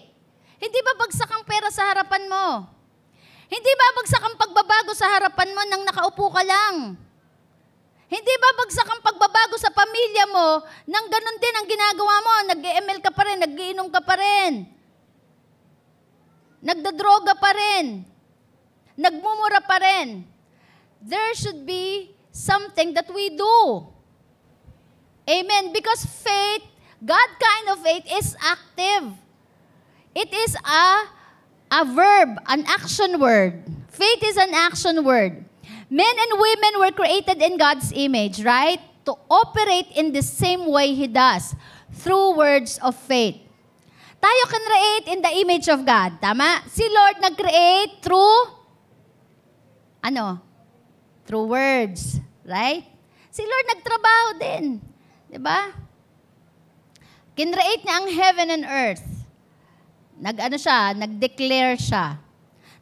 Hindi ba bagsak ang pera sa harapan mo? Hindi ba bagsak ang pagbabago sa harapan mo nang nakaupo ka lang? Hindi ba bagsak ang pagbabago sa pamilya mo nang ganun din ang ginagawa mo? Nag-ML ka pa rin, nag-iinom ka pa rin. Nagdadroga pa rin. Nagmumura pa rin. There should be something that we do. Amen. Because faith, God kind of faith is active. It is a verb, an action word. Faith is an action word. Men and women were created in God's image, right? to operate in the same way He does, through words of faith. Tayo can create in the image of God. Tama? Si Lord nag-create through, Through words. Right? Si Lord nagtrabaho din. Diba? Kinreate niya ang heaven and earth. Nag-declare siya.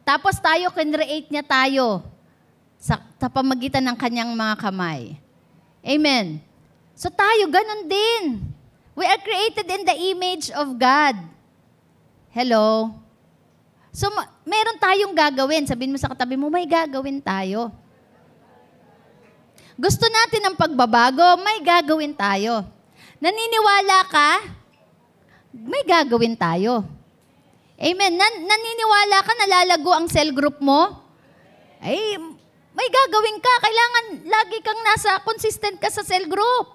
Tapos tayo, kinreate niya tayo sa pamagitan ng kanyang mga kamay. Amen. So tayo, ganun din. We are created in the image of God. Hello? So, meron tayong gagawin. Sabihin mo sa katabi mo, may gagawin tayo. Gusto natin ng pagbabago, may gagawin tayo. Naniniwala ka? May gagawin tayo. Amen. Naniniwala ka, nalalago ang cell group mo? Ay, may gagawin ka. Kailangan lagi kang consistent ka sa cell group.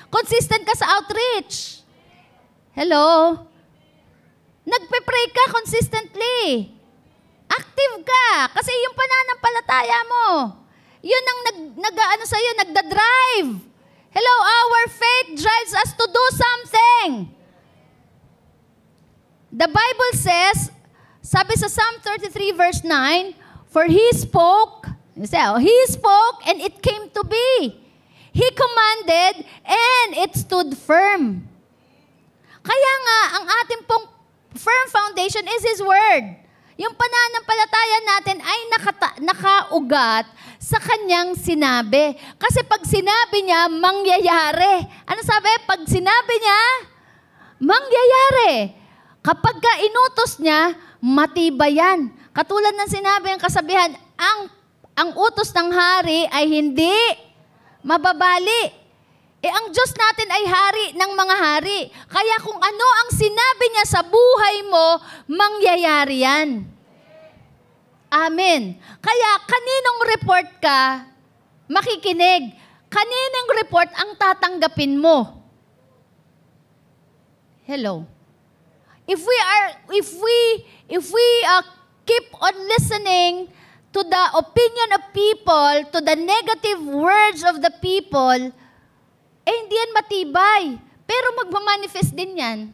Consistent ka sa outreach. Hello? Nagpe-pray ka consistently. Active ka. Kasi yung pananampalataya mo, yun ang nagda-drive. Hello, our faith drives us to do something. The Bible says, sabi sa Psalm 33 verse 9, for He spoke and it came to be. He commanded, and it stood firm. Kaya nga, ang ating pong firm foundation is His Word. Yung pananampalataya natin ay nakaugat sa Kanyang sinabi. Kasi pag sinabi niya, mangyayari. Ano sabi? Pag sinabi niya, mangyayari. Kapag ka inutos niya, matibay yan. Katulad ng sinabi ng kasabihan, ang utos ng hari ay hindi mababali. Ang Diyos natin ay hari ng mga hari. Kaya kung ano ang sinabi niya sa buhay mo, mangyayari yan. Amen. Kaya kaninong report ka, makikinig. Kaninong report ang tatanggapin mo? Hello. If we keep on listening to the opinion of people, to the negative words of the people, hindi yan matibay. Pero magmamanifest din yan.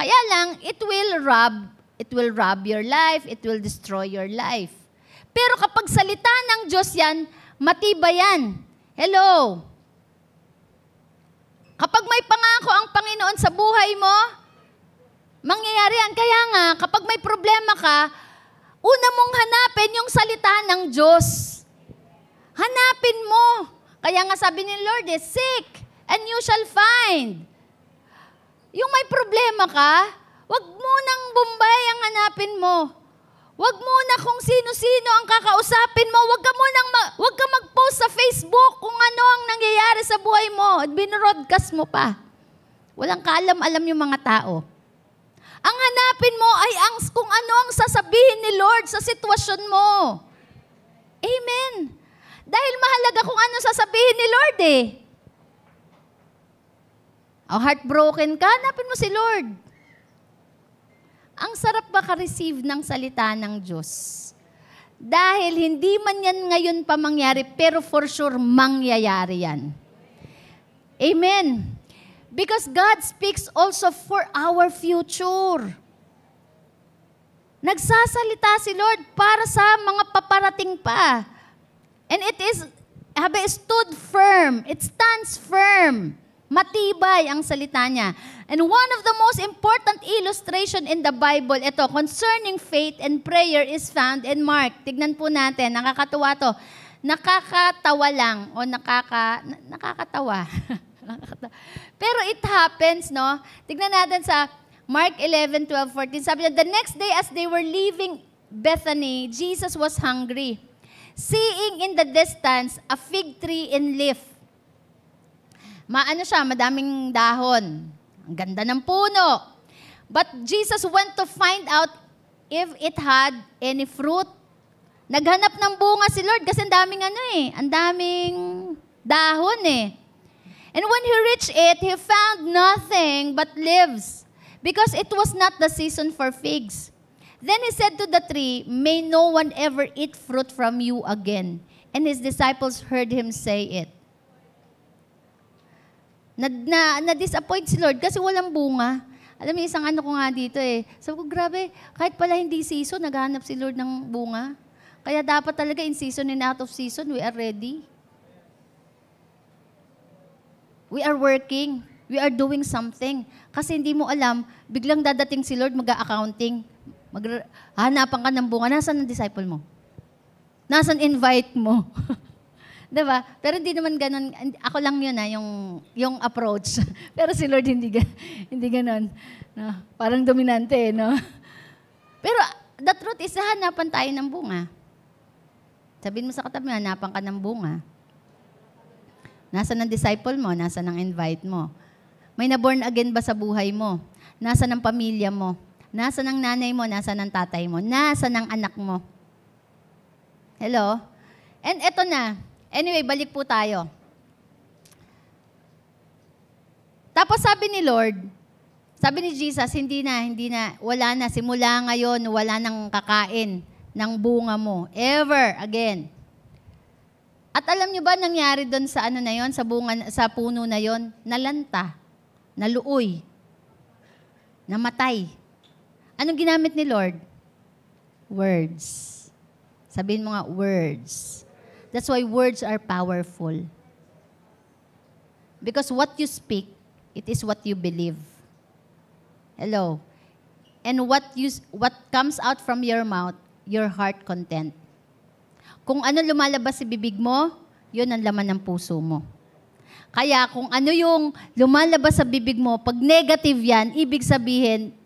Kaya lang, it will rob your life, it will destroy your life. Pero kapag salita ng Diyos yan, matibay yan. Hello? Kapag may pangako ang Panginoon sa buhay mo, mangyayari yan. Kaya nga, kapag may problema ka, una mong hanapin yung salita ng Diyos. Hanapin mo. Kaya nga sabi ni Lord, seek and you shall find. Yung may problema ka, wag mo nang Bombay ang hanapin mo. Wag muna kung sino-sino ang kakausapin mo. Wag ka mag-post sa Facebook kung ano ang nangyayari sa buhay mo. Binroadcast mo pa. Walang kaalam-alam yung mga tao. Ang hanapin mo ay kung ano ang sasabihin ni Lord sa sitwasyon mo. Amen. Dahil mahalaga kung ano sasabihin ni Lord eh. Heartbroken ka, hanapin mo si Lord. Ang sarap maka-receive ng salita ng Diyos. Dahil hindi man yan ngayon pa mangyari, pero for sure mangyayari yan. Amen. Because God speaks also for our future. Nagsasalita si Lord para sa mga paparating pa. And stood firm. It stands firm. Matibay ang salita niya. And one of the most important illustration in the Bible, ito, concerning faith and prayer is found in Mark. Tignan po natin, nakakatuwa to. Nakakatawa lang, o nakakatawa. Pero it happens, no? Tignan natin sa Mark 11:12-14. Sabi niya, the next day as they were leaving Bethany, Jesus was hungry. Seeing in the distance a fig tree in leaf. Madaming dahon. Ang ganda ng puno. But Jesus went to find out if it had any fruit. Naghanap ng bunga si Lord kasi ang daming dahon eh. And when he reached it, he found nothing but leaves, because it was not the season for figs. Then he said to the tree, may no one ever eat fruit from you again. And his disciples heard him say it. Na-disappoint si Lord kasi walang bunga. Alam mo, isang ano ko nga dito eh. Sabi ko, grabe, kahit pala hindi season, naghahanap si Lord ng bunga. Kaya dapat talaga in season and out of season, we are ready. We are working. We are doing something. Kasi hindi mo alam, biglang dadating si Lord, mag-accounting. Hanapan ka ng bunga. Nasaan ang disciple mo? Nasaan invite mo? Diba? Pero hindi naman ganun. Ako lang yun yung approach. Pero si Lord hindi ganun. No? Parang dominante, no? Pero the truth is, hanapan tayo ng bunga. Sabihin mo sa katabi, hanapan ka ng bunga. Nasaan ang disciple mo? Nasaan ang invite mo? May na-born again ba sa buhay mo? Nasaan ang pamilya mo? Nasaan ang nanay mo? Nasaan ang tatay mo? Nasaan ang anak mo? Hello? And eto na. Anyway, balik po tayo. Tapos sabi ni Lord, sabi ni Jesus, hindi na, wala na. Simula ngayon, wala nang kakain ng bunga mo. Ever again. At alam niyo ba nangyari doon sa ano na yon, sa bunga, sa puno na yon, nalanta, naluoy, namatay. Anong ginamit ni Lord? Words. Sabihin mo nga, words. That's why words are powerful. Because what you speak, it is what you believe. Hello. And what comes out from your mouth, your heart content. Kung ano lumalabas sa bibig mo, yun ang laman ng puso mo. Kaya kung ano yung lumalabas sa bibig mo, pag negative yan, ibig sabihin,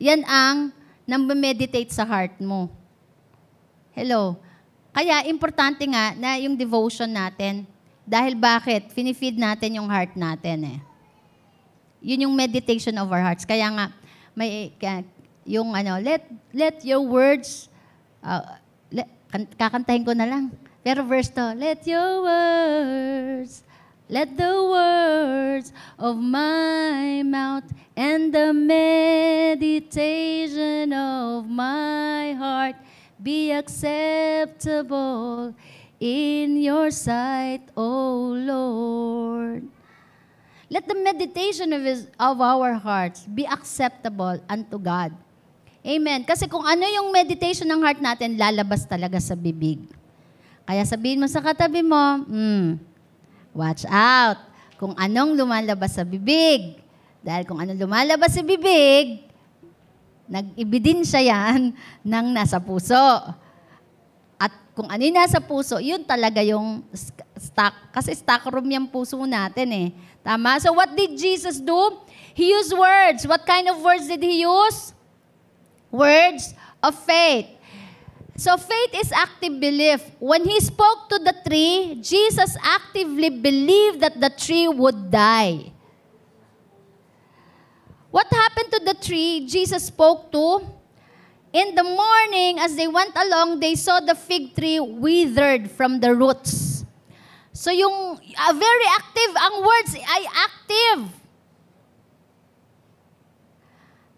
yan ang nang-meditate sa heart mo. Hello. Kaya importante nga na yung devotion natin. Dahil bakit? Finifeed natin yung heart natin eh. Yun yung meditation of our hearts. Kaya nga, may yung ano, let your words, kakantahin ko na lang. Pero verse to, let the words of my mouth and the meditation of my heart be acceptable in your sight, O Lord. Let the meditation of our hearts be acceptable unto God. Amen. Kasi kung ano yung meditation ng heart natin, lalabas talaga sa bibig. Kaya sabihin mo sa katabi mo, watch out kung anong lumalabas sa bibig. Dahil kung anong lumalabas sa bibig, nag-ebidensya yan ng nasa puso. At kung ano yung nasa puso, yun talaga yung stock. Kasi stock room yung puso natin eh. Tama? So what did Jesus do? He used words. What kind of words did He use? Words of faith. So faith is active belief. When He spoke to the tree, Jesus actively believed that the tree would die. What happened to the tree Jesus spoke to? In the morning, as they went along, they saw the fig tree withered from the roots. So yung very active, ang words ay active.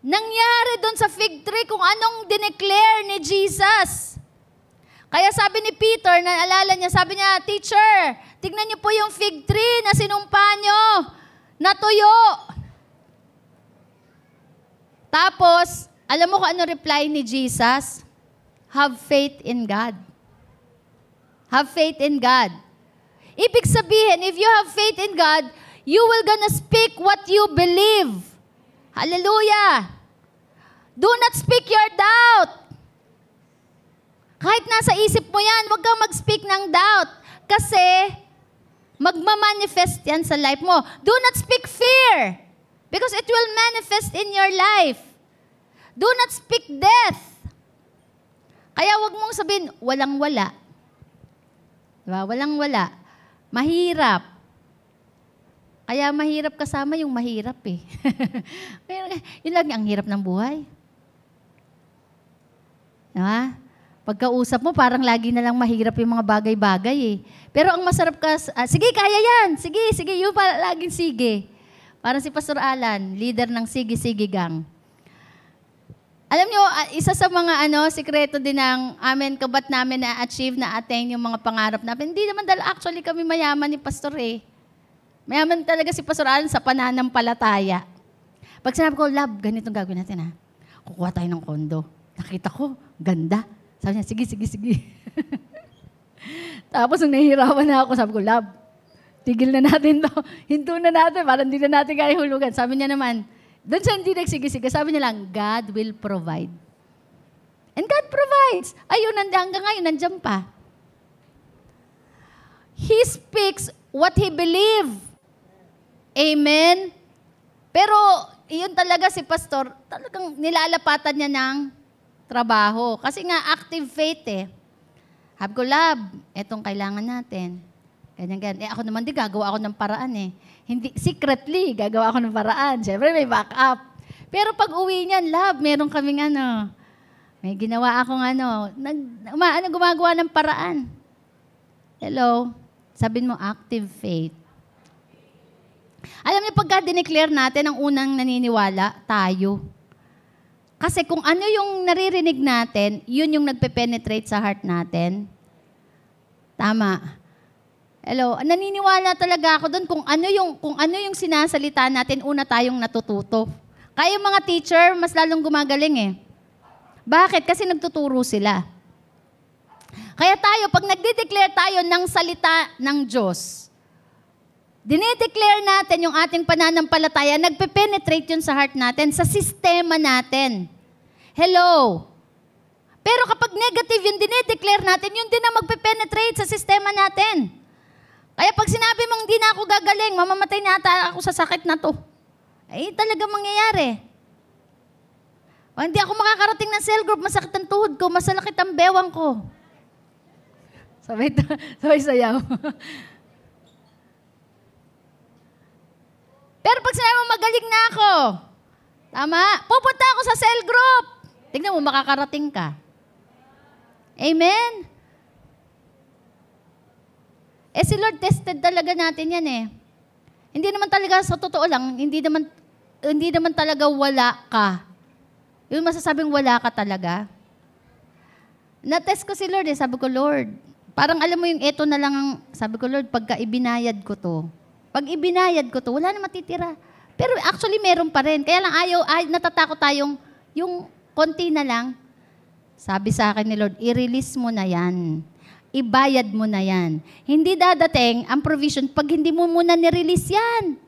Nangyari doon sa fig tree kung anong dineclare ni Jesus. Kaya sabi ni Peter, naalala niya, sabi niya, Teacher, tignan niyo po yung fig tree na sinumpa niyo, natuyo. Tapos, alam mo kung ano reply ni Jesus? Have faith in God. Have faith in God. Ibig sabihin, if you have faith in God, you will gonna speak what you believe. Hallelujah. Do not speak your doubt. Kahit nasa isip mo yan, huwag kang mag-speak ng doubt. Kasi, magmamanifest yan sa life mo. Do not speak fear. Because it will manifest in your life. Do not speak death. Kaya huwag mong sabihin, walang-wala. Diba? Walang-wala. Mahirap. Kaya mahirap kasama yung mahirap eh. Yun lang ang hirap ng buhay. Diba? Pagkausap mo, parang lagi na lang mahirap yung mga bagay-bagay eh. Pero ang masarap ka, sige, kaya yan. Sige, yung laging sige. Parang si Pastor Alan, leader ng Sige Sige Gang. Alam nyo, isa sa mga sikreto din ng amin, kabat namin na-achieve, na-attain yung mga pangarap namin. Hindi naman dahil actually kami mayaman ni Pastor eh. Mayaman talaga si Pastor Alan sa pananampalataya. Pag sinabi ko, love, ganitong gagawin natin ha. Kukuha tayo ng kondo. Nakita ko, ganda. Sabi niya, sige. Tapos nung nahihirapan na ako, sabi ko, love, tigil na natin to. Hinto na natin, parang hindi na natin kaya hulugan. Sabi niya naman, doon siya hindi nagsige-sige. Sabi niya lang, God will provide. And God provides. Ayun, hanggang ngayon, nandiyan pa. He speaks what He believes. Amen? Pero, iyon talaga si Pastor, talagang nilalapatan niya ng trabaho. Kasi nga, active faith eh. Sabi ko, love, etong kailangan natin. Ganyan. Ako naman gagawa ako ng paraan eh. Hindi, secretly, gagawa ako ng paraan. Siyempre, may backup. Pero pag uwi niyan, love, meron kaming may ginawa akong gumagawa ng paraan. Hello? Sabihin mo, active faith. Alam niyo, pagka dineclare natin, ang unang naniniwala, tayo. Kasi kung ano yung naririnig natin, yun yung nagpe-penetrate sa heart natin. Tama. Hello, naniniwala talaga ako doon kung ano yung sinasalita natin, una tayong natututo. Kaya yung mga teacher, mas lalong gumagaling eh. Bakit? Kasi nagtuturo sila. Kaya tayo, pag nagde-declare tayo ng salita ng Diyos, dinideclare natin yung ating pananampalataya, nagpe-penetrate yun sa heart natin, sa sistema natin. Hello? Pero kapag negative yung dinideclare natin, yun din ang magpe-penetrate sa sistema natin. Kaya pag sinabi mong hindi na ako gagaling, mamamatay na ata ako sa sakit na to, ay talaga mangyayari. O, hindi ako makakarating ng cell group, masakit ang tuhod ko, masalakit ang bewang ko. Sabay sayaw. Pero pag sinabi mo, magaling na ako, tama, pupunta ako sa cell group. Tingnan mo, makakarating ka. Amen? Si Lord, tested talaga natin yan eh. Hindi naman talaga, sa totoo lang, hindi naman talaga wala ka. Yung masasabing wala ka talaga. Na-test ko si Lord eh. Sabi ko, Lord, parang alam mo yung eto na lang ang, sabi ko, Lord, pag ibinayad ko to, wala na matitira. Pero actually, meron pa rin. Kaya lang natatakot tayong, yung konti na lang. Sabi sa akin ni Lord, i-release mo na yan. Ibayad mo na yan. Hindi dadating ang provision pag hindi mo muna nirelease yan.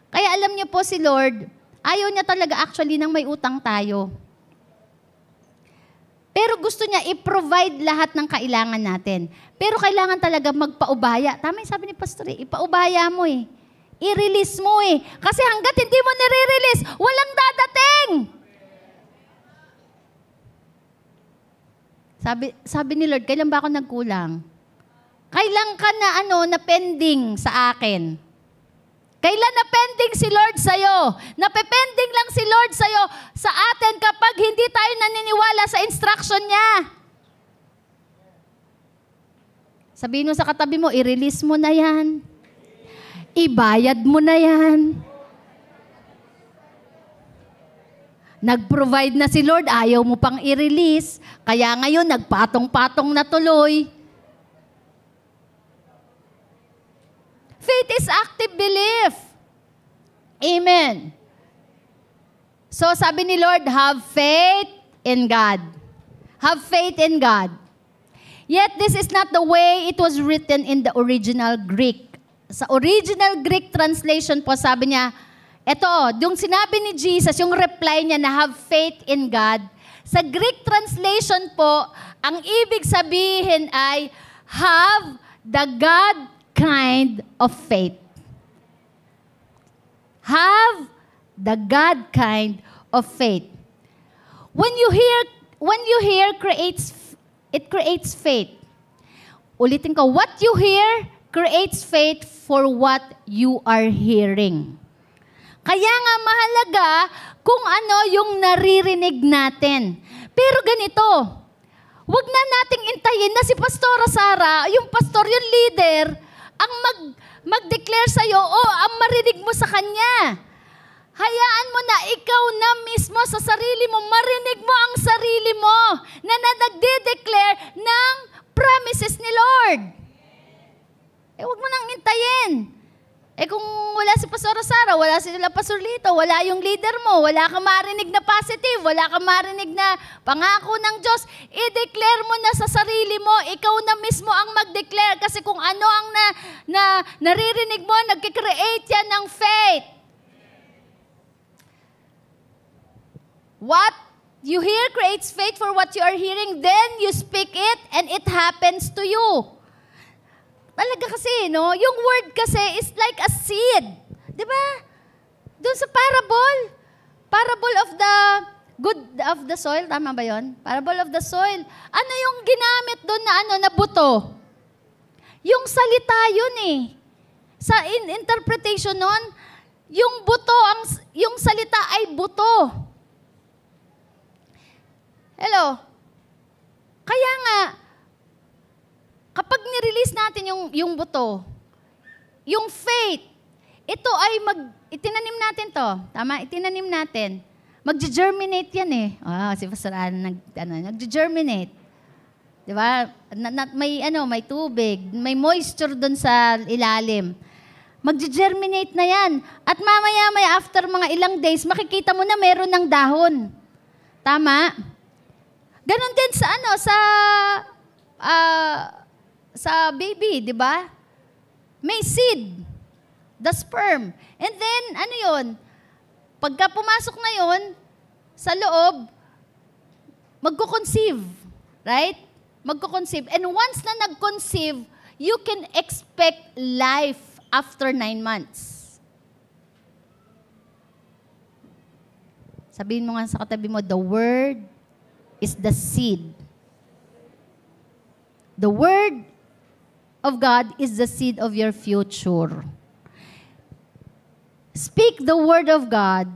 Kaya alam niyo po si Lord, ayaw niya talaga actually nang may utang tayo. Pero gusto niya i-provide lahat ng kailangan natin. Pero kailangan talaga magpaubaya. Tama yung sabi ni Pastor ipaubaya mo eh. I-release mo eh. Kasi hanggat hindi mo nire-release, walang dadating. Sabi ni Lord, kailan ba ako nagkulang? Kailan ka na pending sa akin? Kailan na pending si Lord sa'yo? Napepending lang si Lord sa'yo sa atin kapag hindi tayo naniniwala sa instruction niya. Sabihin mo sa katabi mo, i-release mo na yan. Ibayad mo na yan. Nag-provide na si Lord, ayaw mo pang i-release. Kaya ngayon, nagpatong-patong na tuloy. Faith is active belief. Amen. So sabi ni Lord, have faith in God. Have faith in God. Yet this is not the way it was written in the original Greek. Sa original Greek translation po, sabi niya, yung sinabi ni Jesus, yung reply niya na have faith in God, sa Greek translation po, ang ibig sabihin ay have the God kind of faith. Have the God kind of faith. When you hear it creates faith. Ulitin ko, what you hear creates faith for what you are hearing. Kaya nga mahalaga kung ano yung naririnig natin. Pero ganito, wag na nating intayin na si Pastora Sara, yung pastor, yung leader, ang mag-declare sa'yo, ang marinig mo sa kanya. Hayaan mo na ikaw na mismo sa sarili mo, marinig mo ang sarili mo na nagde-declare ng promises ni Lord. Huwag mo nang hintayin. Kung wala si Pastor Sara, wala sila Pastor Lito, wala yung leader mo, wala kang marinig na positive, wala kang marinig na pangako ng Diyos, i-declare mo na sa sarili mo, ikaw na mismo ang mag-declare. Kasi kung ano ang naririnig mo, nagkikreate yan ng faith. What you hear creates faith for what you are hearing, then you speak it and it happens to you. Talaga kasi, no? Yung word kasi is like a seed. Di ba? Doon sa parable of the soil, tama ba yon? Parable of the soil. Ano yung ginamit doon na buto? Yung salita yun eh. Sa interpretation nun, yung yung salita ay buto. Hello? Kaya nga, kapag nirelease natin yung buto, yung faith, ito ay itinanim natin to. Tama? Itinanim natin. Mag-germinate yan eh. Si Pastor Ann nag-germinate. Di ba? May tubig, may moisture doon sa ilalim. Mag-germinate na yan. At mamaya after mga ilang days, makikita mo na meron ng dahon. Tama? Ganon din sa baby, di ba? May seed, the sperm. And then, pagka pumasok na yun, sa loob, magko-conceive. Right? Magko-conceive. And once na nag-conceive, you can expect life after 9 months. Sabihin mo nga sa katabi mo, the word is the seed. The word of God is the seed of your future. Speak the word of God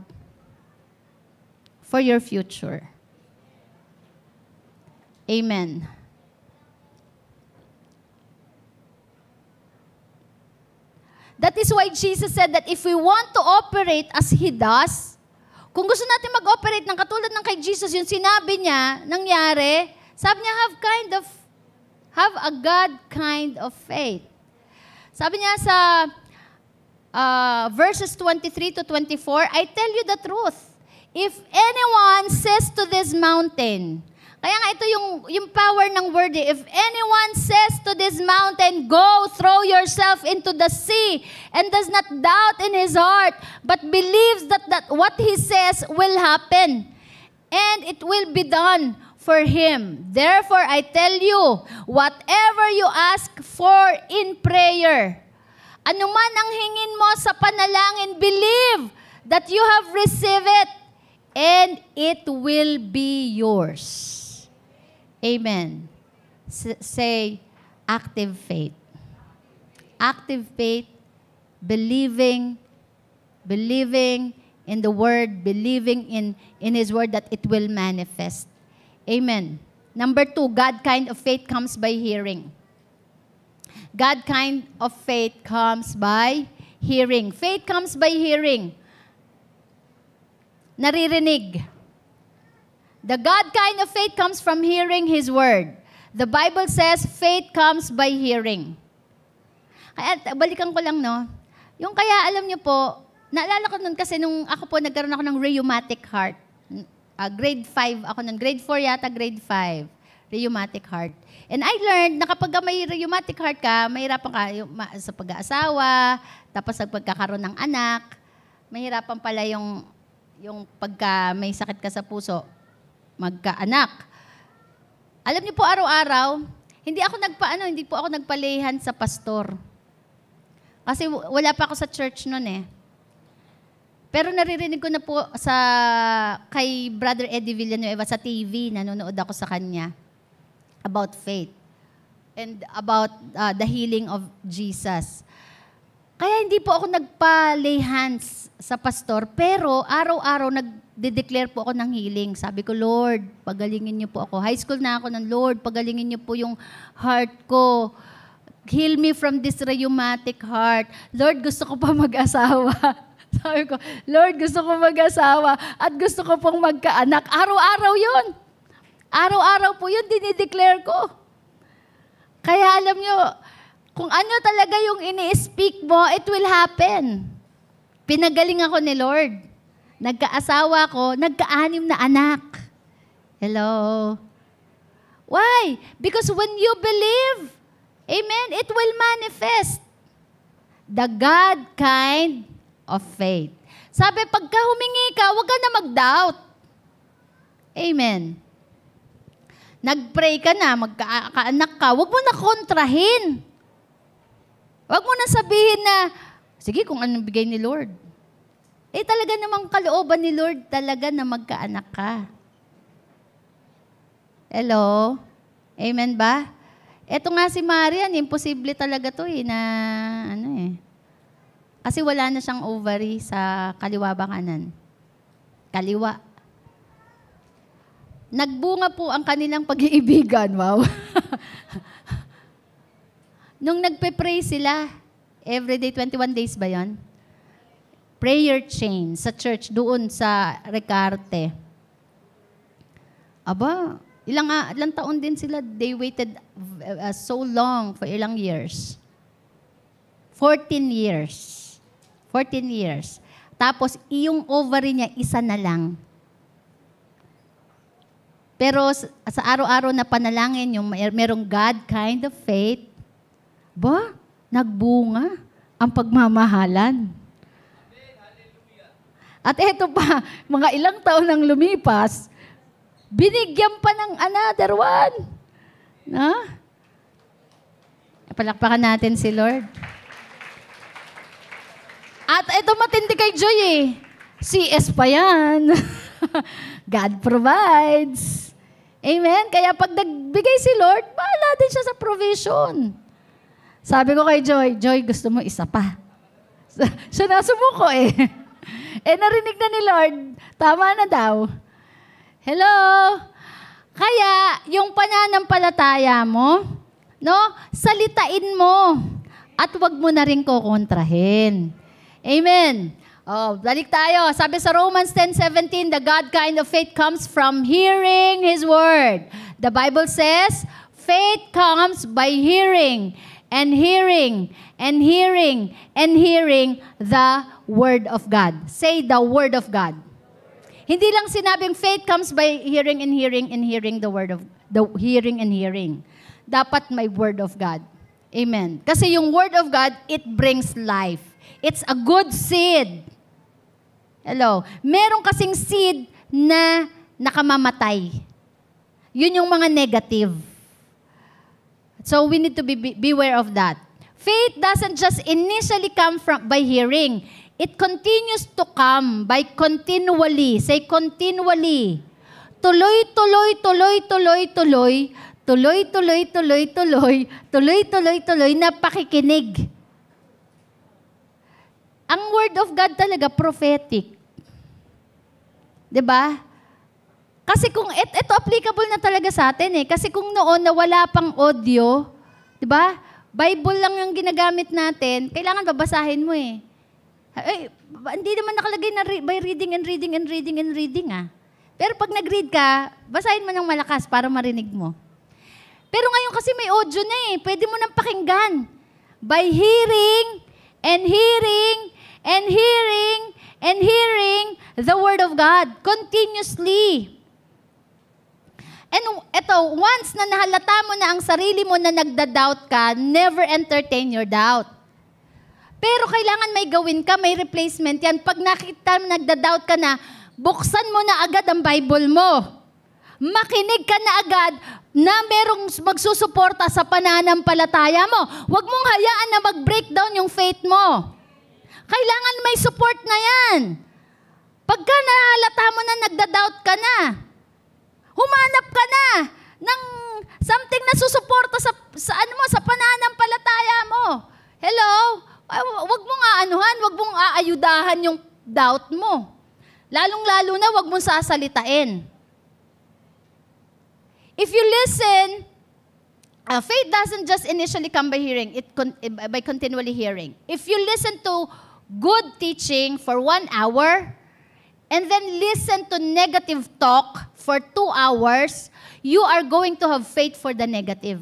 for your future. Amen. That is why Jesus said that if we want to operate as He does, kung gusto natin mag-operate ng katulad ng kay Jesus, yung sinabi niya, nangyari, sabi niya, have a God kind of faith. Sabi niya sa verses 23 to 24, I tell you the truth. If anyone says to this mountain, kaya nga ito yung power ng word. If anyone says to this mountain, go, throw yourself into the sea, and does not doubt in his heart, but believes that what he says will happen, and it will be done for him. Therefore, I tell you, whatever you ask for in prayer, anuman ang hingin mo sa panalangin, believe that you have received it, and it will be yours. Amen. Say, active faith. Active faith, believing in the Word, believing in His Word that it will manifest. Amen. Number 2, God kind of faith comes by hearing. God kind of faith comes by hearing. Faith comes by hearing. Naririnig. The God kind of faith comes from hearing His Word. The Bible says faith comes by hearing. Kaya balikan ko lang, no? Yung kaya alam niyo po, naalala ko nun kasi nung ako po nagkaroon ako ng rheumatic heart. Grade 5 ako nun. Grade 4 yata, grade 5. Rheumatic heart. And I learned na kapag may rheumatic heart ka, mahirapan ka sa pag-aasawa, tapos sa pagkakaroon ng anak, mahirapan pala yung pagka may sakit ka sa puso, magkaanak. Alam niyo po, araw-araw, hindi po ako nagpalehan sa pastor. Kasi wala pa ako sa church noon eh. Pero naririnig ko na po kay Brother Eddie Villanueva sa TV, nanonood ako sa kanya about faith and about the healing of Jesus. Kaya hindi po ako nagpa-lay hands sa pastor, pero araw-araw nagde-declare po ako ng healing. Sabi ko, Lord, pagalingin niyo po ako. High school na ako ng Lord, pagalingin niyo po yung heart ko. Heal me from this rheumatic heart. Lord, gusto ko pa mag-asawa. Sabi ko, Lord, gusto ko mag-asawa at gusto ko pong magkaanak. Araw-araw yun. Araw-araw po yun, dinideclare ko. Kaya alam nyo, kung ano talaga yung ini-speak mo, it will happen. Pinagaling ako ni Lord. Nagkaasawa ko, nagka-anim na anak. Hello? Why? Because when you believe, amen, it will manifest. The God kind of faith. Sabi, pagka humingi ka, huwag ka na mag-doubt. Amen. Nag-pray ka na, magkaanak ka, huwag mo na kontrahin. Huwag mo na sabihin na, sige, kung anong bigay ni Lord. Talaga namang kalooban ni Lord talaga na magkaanak ka. Hello? Amen ba? Eto nga si Marian, imposible talaga to na Kasi wala na siyang ovary sa kaliwa ba kanan? Kaliwa. Nagbunga po ang kanilang pag-iibigan. Wow. Nung nagpe-pray sila, everyday 21 days ba yan? Prayer chain sa church doon sa Recarte. Aba, ilang taon din sila, they waited so long for ilang years. 14 years. 14 years. Tapos, yung ovary niya, isa na lang. Pero sa araw-araw na panalangin, yung merong God kind of faith, nagbunga ang pagmamahalan. At eto pa, mga ilang taon nang lumipas, binigyan pa ng another one. Palakpakan natin si Lord. At ito matindi kay Joy CS pa yan. God provides. Amen? Kaya pag nagbigay si Lord, bahala din siya sa provision. Sabi ko kay Joy, Joy, gusto mo isa pa? Siya nasumuko narinig na ni Lord, tama na daw. Hello? Kaya, yung pananampalataya mo, salitain mo at wag mo na rin kukontrahin. Amen. Balik tayo. Sabi sa Romans 10:17, the God kind of faith comes from hearing His word. The Bible says, faith comes by hearing, and hearing, and hearing, and hearing the word of God. Say the word of God. Hindi lang sinabing faith comes by hearing and hearing and hearing the word of the hearing and hearing. Dapat may word of God. Amen. Kasi yung word of God, it brings life. It's a good seed. Hello. Meron kasing seed na nakamamatay. Yun yung mga negative. So we need to beware of that. Faith doesn't just initially come by hearing. It continues to come by continually. Say continually. Tuloy, tuloy, tuloy, tuloy, tuloy, tuloy, tuloy, tuloy, tuloy, tuloy, tuloy, tuloy na pakikinig. Ang word of God talaga prophetic. 'Di ba? Kasi kung ito applicable na talaga sa atin Kasi kung noon na wala pang audio, 'di ba? Bible lang yung ginagamit natin, kailangan babasahin mo hindi naman nakalagay na by reading and reading and reading and reading Pero pag nag-read ka, basahin mo ng malakas para marinig mo. Pero ngayon kasi may audio na pwede mo nang pakinggan. By hearing and hearing and hearing and hearing the word of God continuously. And eto, once na nahalata mo na ang sarili mo na nagda-doubt ka, never entertain your doubt. Pero kailangan may gawin ka, may replacement yan. Pag nakita mo nagda-doubt ka na, buksan mo na agad ang Bible mo. Makinig ka na agad na merong magsusuporta sa pananampalataya mo. Huwag mong hayaan na mag-breakdown yung faith mo. Kailangan may support na yan. Pagka nahalata mo na nagda-doubt ka na, humanap ka na ng something na susuporta sa pananampalataya mo. Hello? Huwag mong huwag mong aayudahan yung doubt mo. Lalong-lalo na huwag mong sasalitain. If you listen, faith doesn't just initially come by hearing, by continually hearing. If you listen to good teaching for 1 hour, and then listen to negative talk for 2 hours, you are going to have faith for the negative.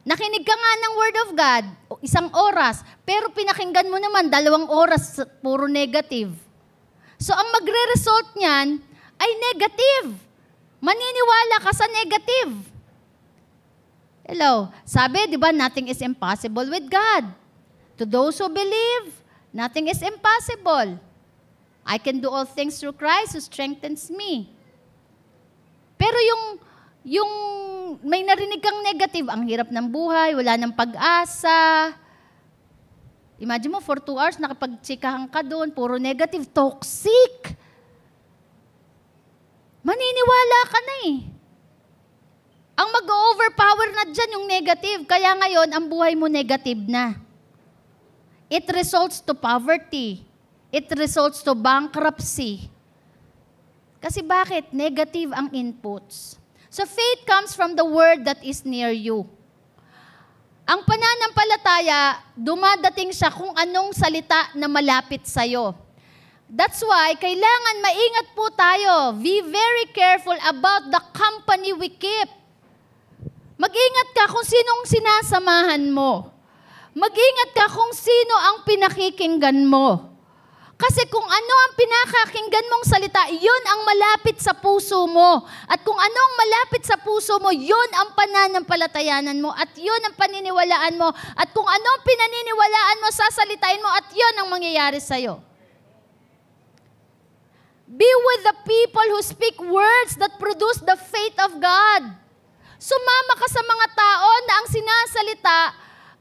Nakinig ka nga ng Word of God, 1 oras, pero pinakinggan mo naman 2 oras, puro negative. So ang magre-result niyan ay negative. Maniniwala ka sa negative. Hello, sabi, di ba, nothing is impossible with God. To those who believe, nothing is impossible. I can do all things through Christ who strengthens me. Pero yung may narinig kang negative, ang hirap ng buhay, wala ng pag-asa. Imagine mo, for 2 hours, nakapagtsikahan ka doon, puro negative, toxic. Maniniwala ka na eh. Ang mag-overpower na dyan yung negative. Kaya ngayon, ang buhay mo negative na. It results to poverty. It results to bankruptcy. Kasi bakit? Negative ang inputs. So faith comes from the word that is near you. Ang pananampalataya, dumadating siya kung anong salita na malapit sa'yo. That's why, kailangan maingat po tayo. Be very careful about the company we keep. Mag-ingat ka kung sinong sinasamahan mo. Mag-ingat ka kung sino ang pinakikinggan mo. Kasi kung ano ang pinakakinggan mong salita, yun ang malapit sa puso mo. At kung ano ang malapit sa puso mo, yun ang pananampalatayanan mo. At yun ang paniniwalaan mo. At kung ano ang pinaniniwalaan mo, sasalitain mo. At yun ang mangyayari sa'yo. Be with the people who speak words that produce the faith of God. Sumama ka sa mga tao na ang sinasalita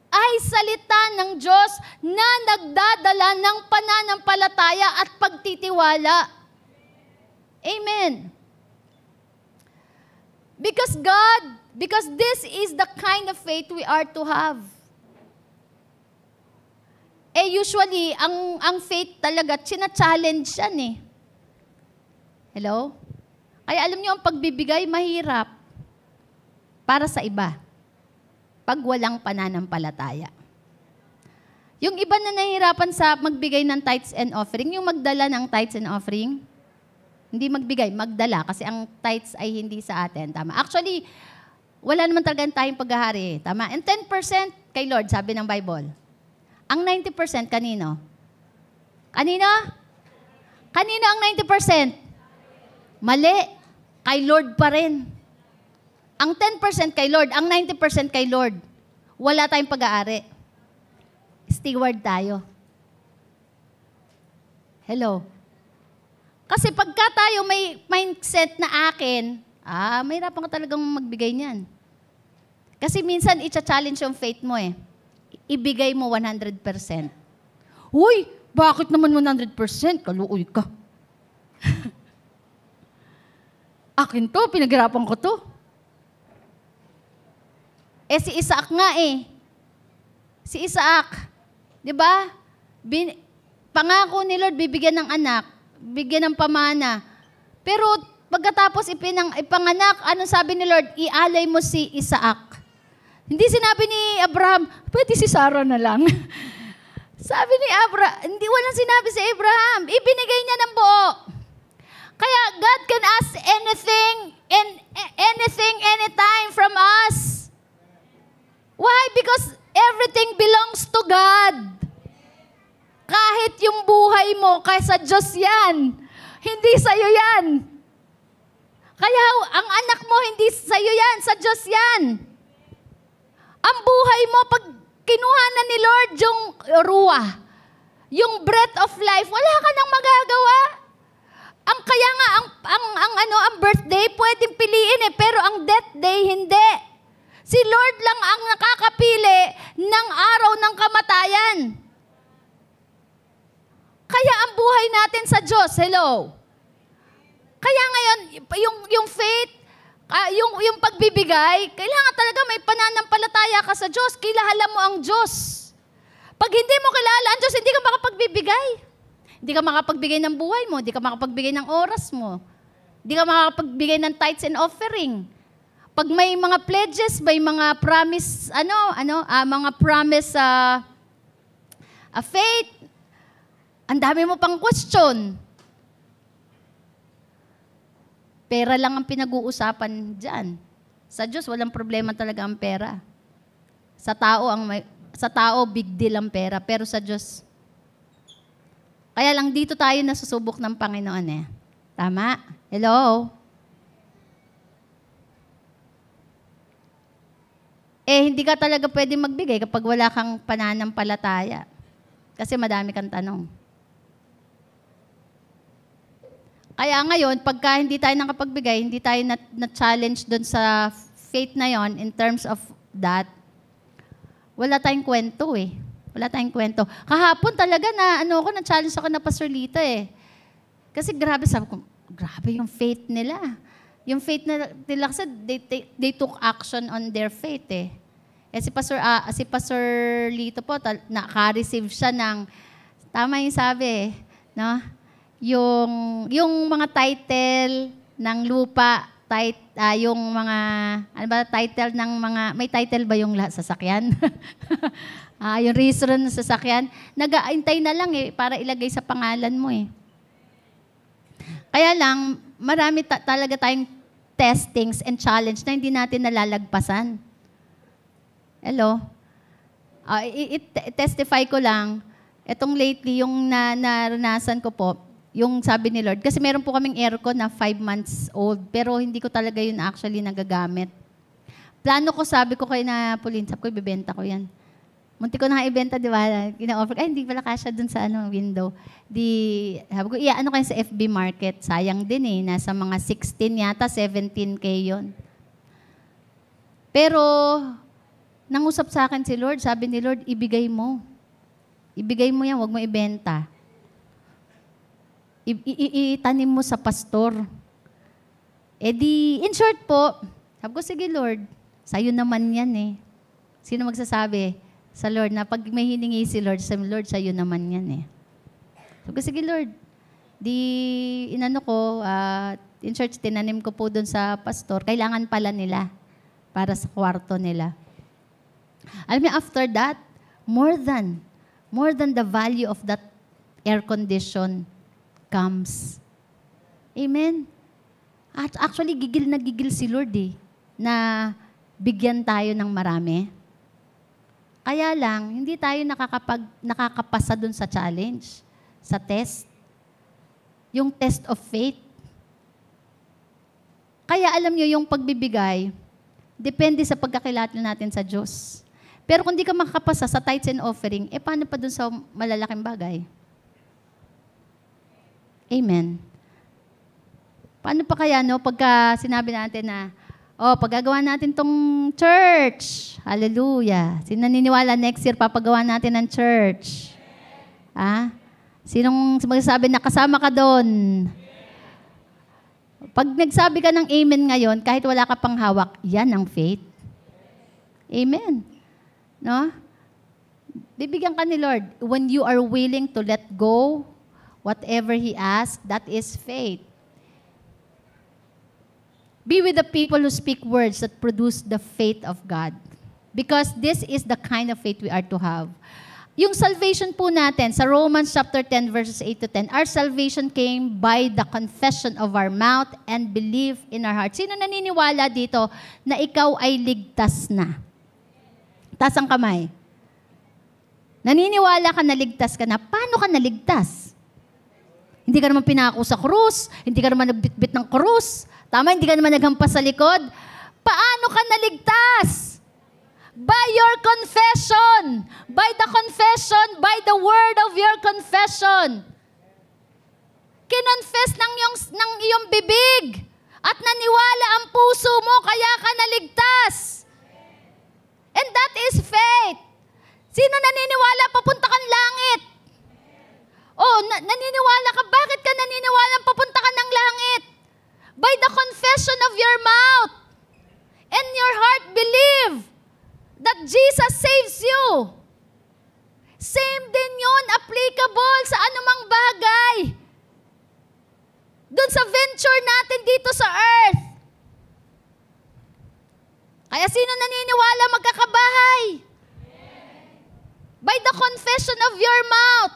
ay salita ng Diyos na nagdadala ng pananampalataya at pagtitiwala. Amen. Because this is the kind of faith we are to have. Usually, ang faith talaga, china-challenge yan eh. Hello? Kaya alam niyo, ang pagbibigay, mahirap para sa iba. Pag walang pananampalataya. Yung iba na nahihirapan sa magbigay ng tithes and offering, yung magdala ng tithes and offering, hindi magbigay, magdala, kasi ang tithes ay hindi sa atin. Tama. Actually, wala naman talaga tayong paghahari. Tama. And 10% kay Lord, sabi ng Bible. Ang 90% kanino? Kanino? Kanino ang 90%? Mali. Kay Lord pa rin. Ang 10% kay Lord, ang 90% kay Lord. Wala tayong pag-aari. Steward tayo. Hello? Kasi pagka tayo may mindset na akin, mahirapan ka talagang magbigay niyan. Kasi minsan, i-challenge yung faith mo eh. Ibigay mo 100%. Uy, bakit naman 100%? Kaluoy ka. Akin to, pinaghirapan ko to. Si Isaac nga eh. Si Isaac, di ba? Pangako ni Lord, bibigyan ng anak, bigyan ng pamana. Pero pagkatapos ipanganak, ano sabi ni Lord? Ialay mo si Isaac. Hindi sinabi ni Abraham, pwede si Sarah na lang. Sabi ni Abraham, hindi walang sinabi si Abraham. Ibinigay niya ng buo. Kaya God can ask anything, anytime from us. Why? Because everything belongs to God. Kahit yung buhay mo, kaya sa Diyos yan. Hindi sa'yo yan. Kaya ang anak mo, hindi sa'yo yan, sa Diyos yan. Ang buhay mo, pag kinuha na ni Lord yung ruwa, yung breath of life, wala ka nang magagawa. Kaya nga, ang birthday, pwedeng piliin eh, pero ang death day, hindi. Si Lord lang ang nakakapili ng araw ng kamatayan. Kaya ang buhay natin sa Diyos, hello. Kaya ngayon, yung faith, yung pagbibigay, kailangan talaga may pananampalataya ka sa Diyos. Kilala mo ang Diyos. Pag hindi mo kilala ang Diyos, hindi ka makapagbibigay. Hindi ka makapagbigay ng buhay mo, hindi ka makapagbigay ng oras mo, hindi ka makapagbigay ng tithes and offering. Pag may mga pledges, may mga promise, mga promise A faith, ang dami mo pang question. Pera lang ang pinag-uusapan dyan. Sa Diyos, walang problema talaga ang pera. Sa tao, big deal ang pera. Pero sa Diyos, kaya lang dito tayo nasusubok ng Panginoon eh. Tama? Hello? Hindi ka talaga pwede magbigay kapag wala kang pananampalataya. Kasi madami kang tanong. Kaya ngayon, pagka hindi tayo nakapagbigay, hindi tayo na-challenge doon sa faith na yon in terms of that, wala tayong kwento eh. Wala tayong kwento. Kahapon talaga na-challenge ako na Pastor Lita eh. Kasi grabe, sabi ko, grabe yung faith nila. Yung faith nila kasi they took action on their faith eh. Si Pastor Lito po, naka-receive siya ng, tama yung sabi, no? Yung mga title ng lupa, yung mga, title ng mga, may title ba yung sasakyan? Yung reason ng sasakyan, nag-aantay na lang eh, para ilagay sa pangalan mo eh. Kaya lang, marami talaga tayong testings and challenge na hindi natin nalalagpasan. Hello? Testify ko lang, etong lately, yung naranasan ko po, yung sabi ni Lord, kasi meron po kaming aircon na 5 months old, pero hindi ko talaga yun actually nagagamit. Plano ko, sabi ko kay na Pauline, sabi ko, ibibenta ko yan. Munti ko na ibenta, di ba? Ina-offer, hindi pala kasya dun sa window. Sabi ko, ano kayo sa FB market? Sayang din eh, nasa mga 16 yata, 17K yun. Pero, nangusap sa akin si Lord, sabi ni Lord, ibigay mo. Ibigay mo yan, huwag mo ibenta. Itanim mo sa pastor. In short po, sabi ko, sige Lord, sa'yo naman yan eh. Sino magsasabi sa Lord na pag may hiningi si Lord, sa'yo naman yan eh. Sabi ko, sige Lord, in church, tinanim ko po dun sa pastor, kailangan pala nila para sa kwarto nila. Alam niyo, after that, more than the value of that air condition comes. Amen? At actually, gigil na gigil si Lord eh, na bigyan tayo ng marami. Kaya lang, hindi tayo nakakapasa dun sa challenge, sa test. Yung test of faith. Kaya alam nyo, yung pagbibigay, depende sa pagkakilala natin sa Diyos. Pero kung di ka makakapasa sa tithes and offering, paano pa dun sa malalaking bagay? Amen. Paano pa kaya, pagka sinabi natin na, paggagawa natin tong church. Hallelujah. Sino naniniwala next year papagawa natin ng church? Sinong magsasabi na kasama ka doon? Pag nagsabi ka ng amen ngayon, kahit wala ka pang hawak, yan ang faith. Amen. No? Bibigyan ka ni Lord. When you are willing to let go, whatever He asks, that is faith. Be with the people who speak words that produce the faith of God. Because this is the kind of faith we are to have. Yung salvation po natin, sa Romans chapter 10, verses 8 to 10, our salvation came by the confession of our mouth and belief in our heart. Sino naniniwala dito na ikaw ay ligtas na? Taas ang kamay. Naniniwala ka na ligtas ka na. Paano ka naligtas? Hindi ka naman pinako sa krus. Hindi ka naman nagbitbit ng krus. Tama, hindi ka naman naghampas sa likod. Paano ka naligtas? By your confession. By the confession, by the word of your confession. Kinonfess ng iyong bibig. At naniwala ang puso mo, kaya ka naligtas. And that is faith. Sino naniniwala papunta kang langit? Naniniwala ka. Bakit ka naniniwala papunta ka ng langit? By the confession of your mouth and your heart believe that Jesus saves you. Same din yun, applicable sa anumang bagay. Doon sa venture natin dito sa earth. Kaya sino naniniwala magkakabahay? By the confession of your mouth.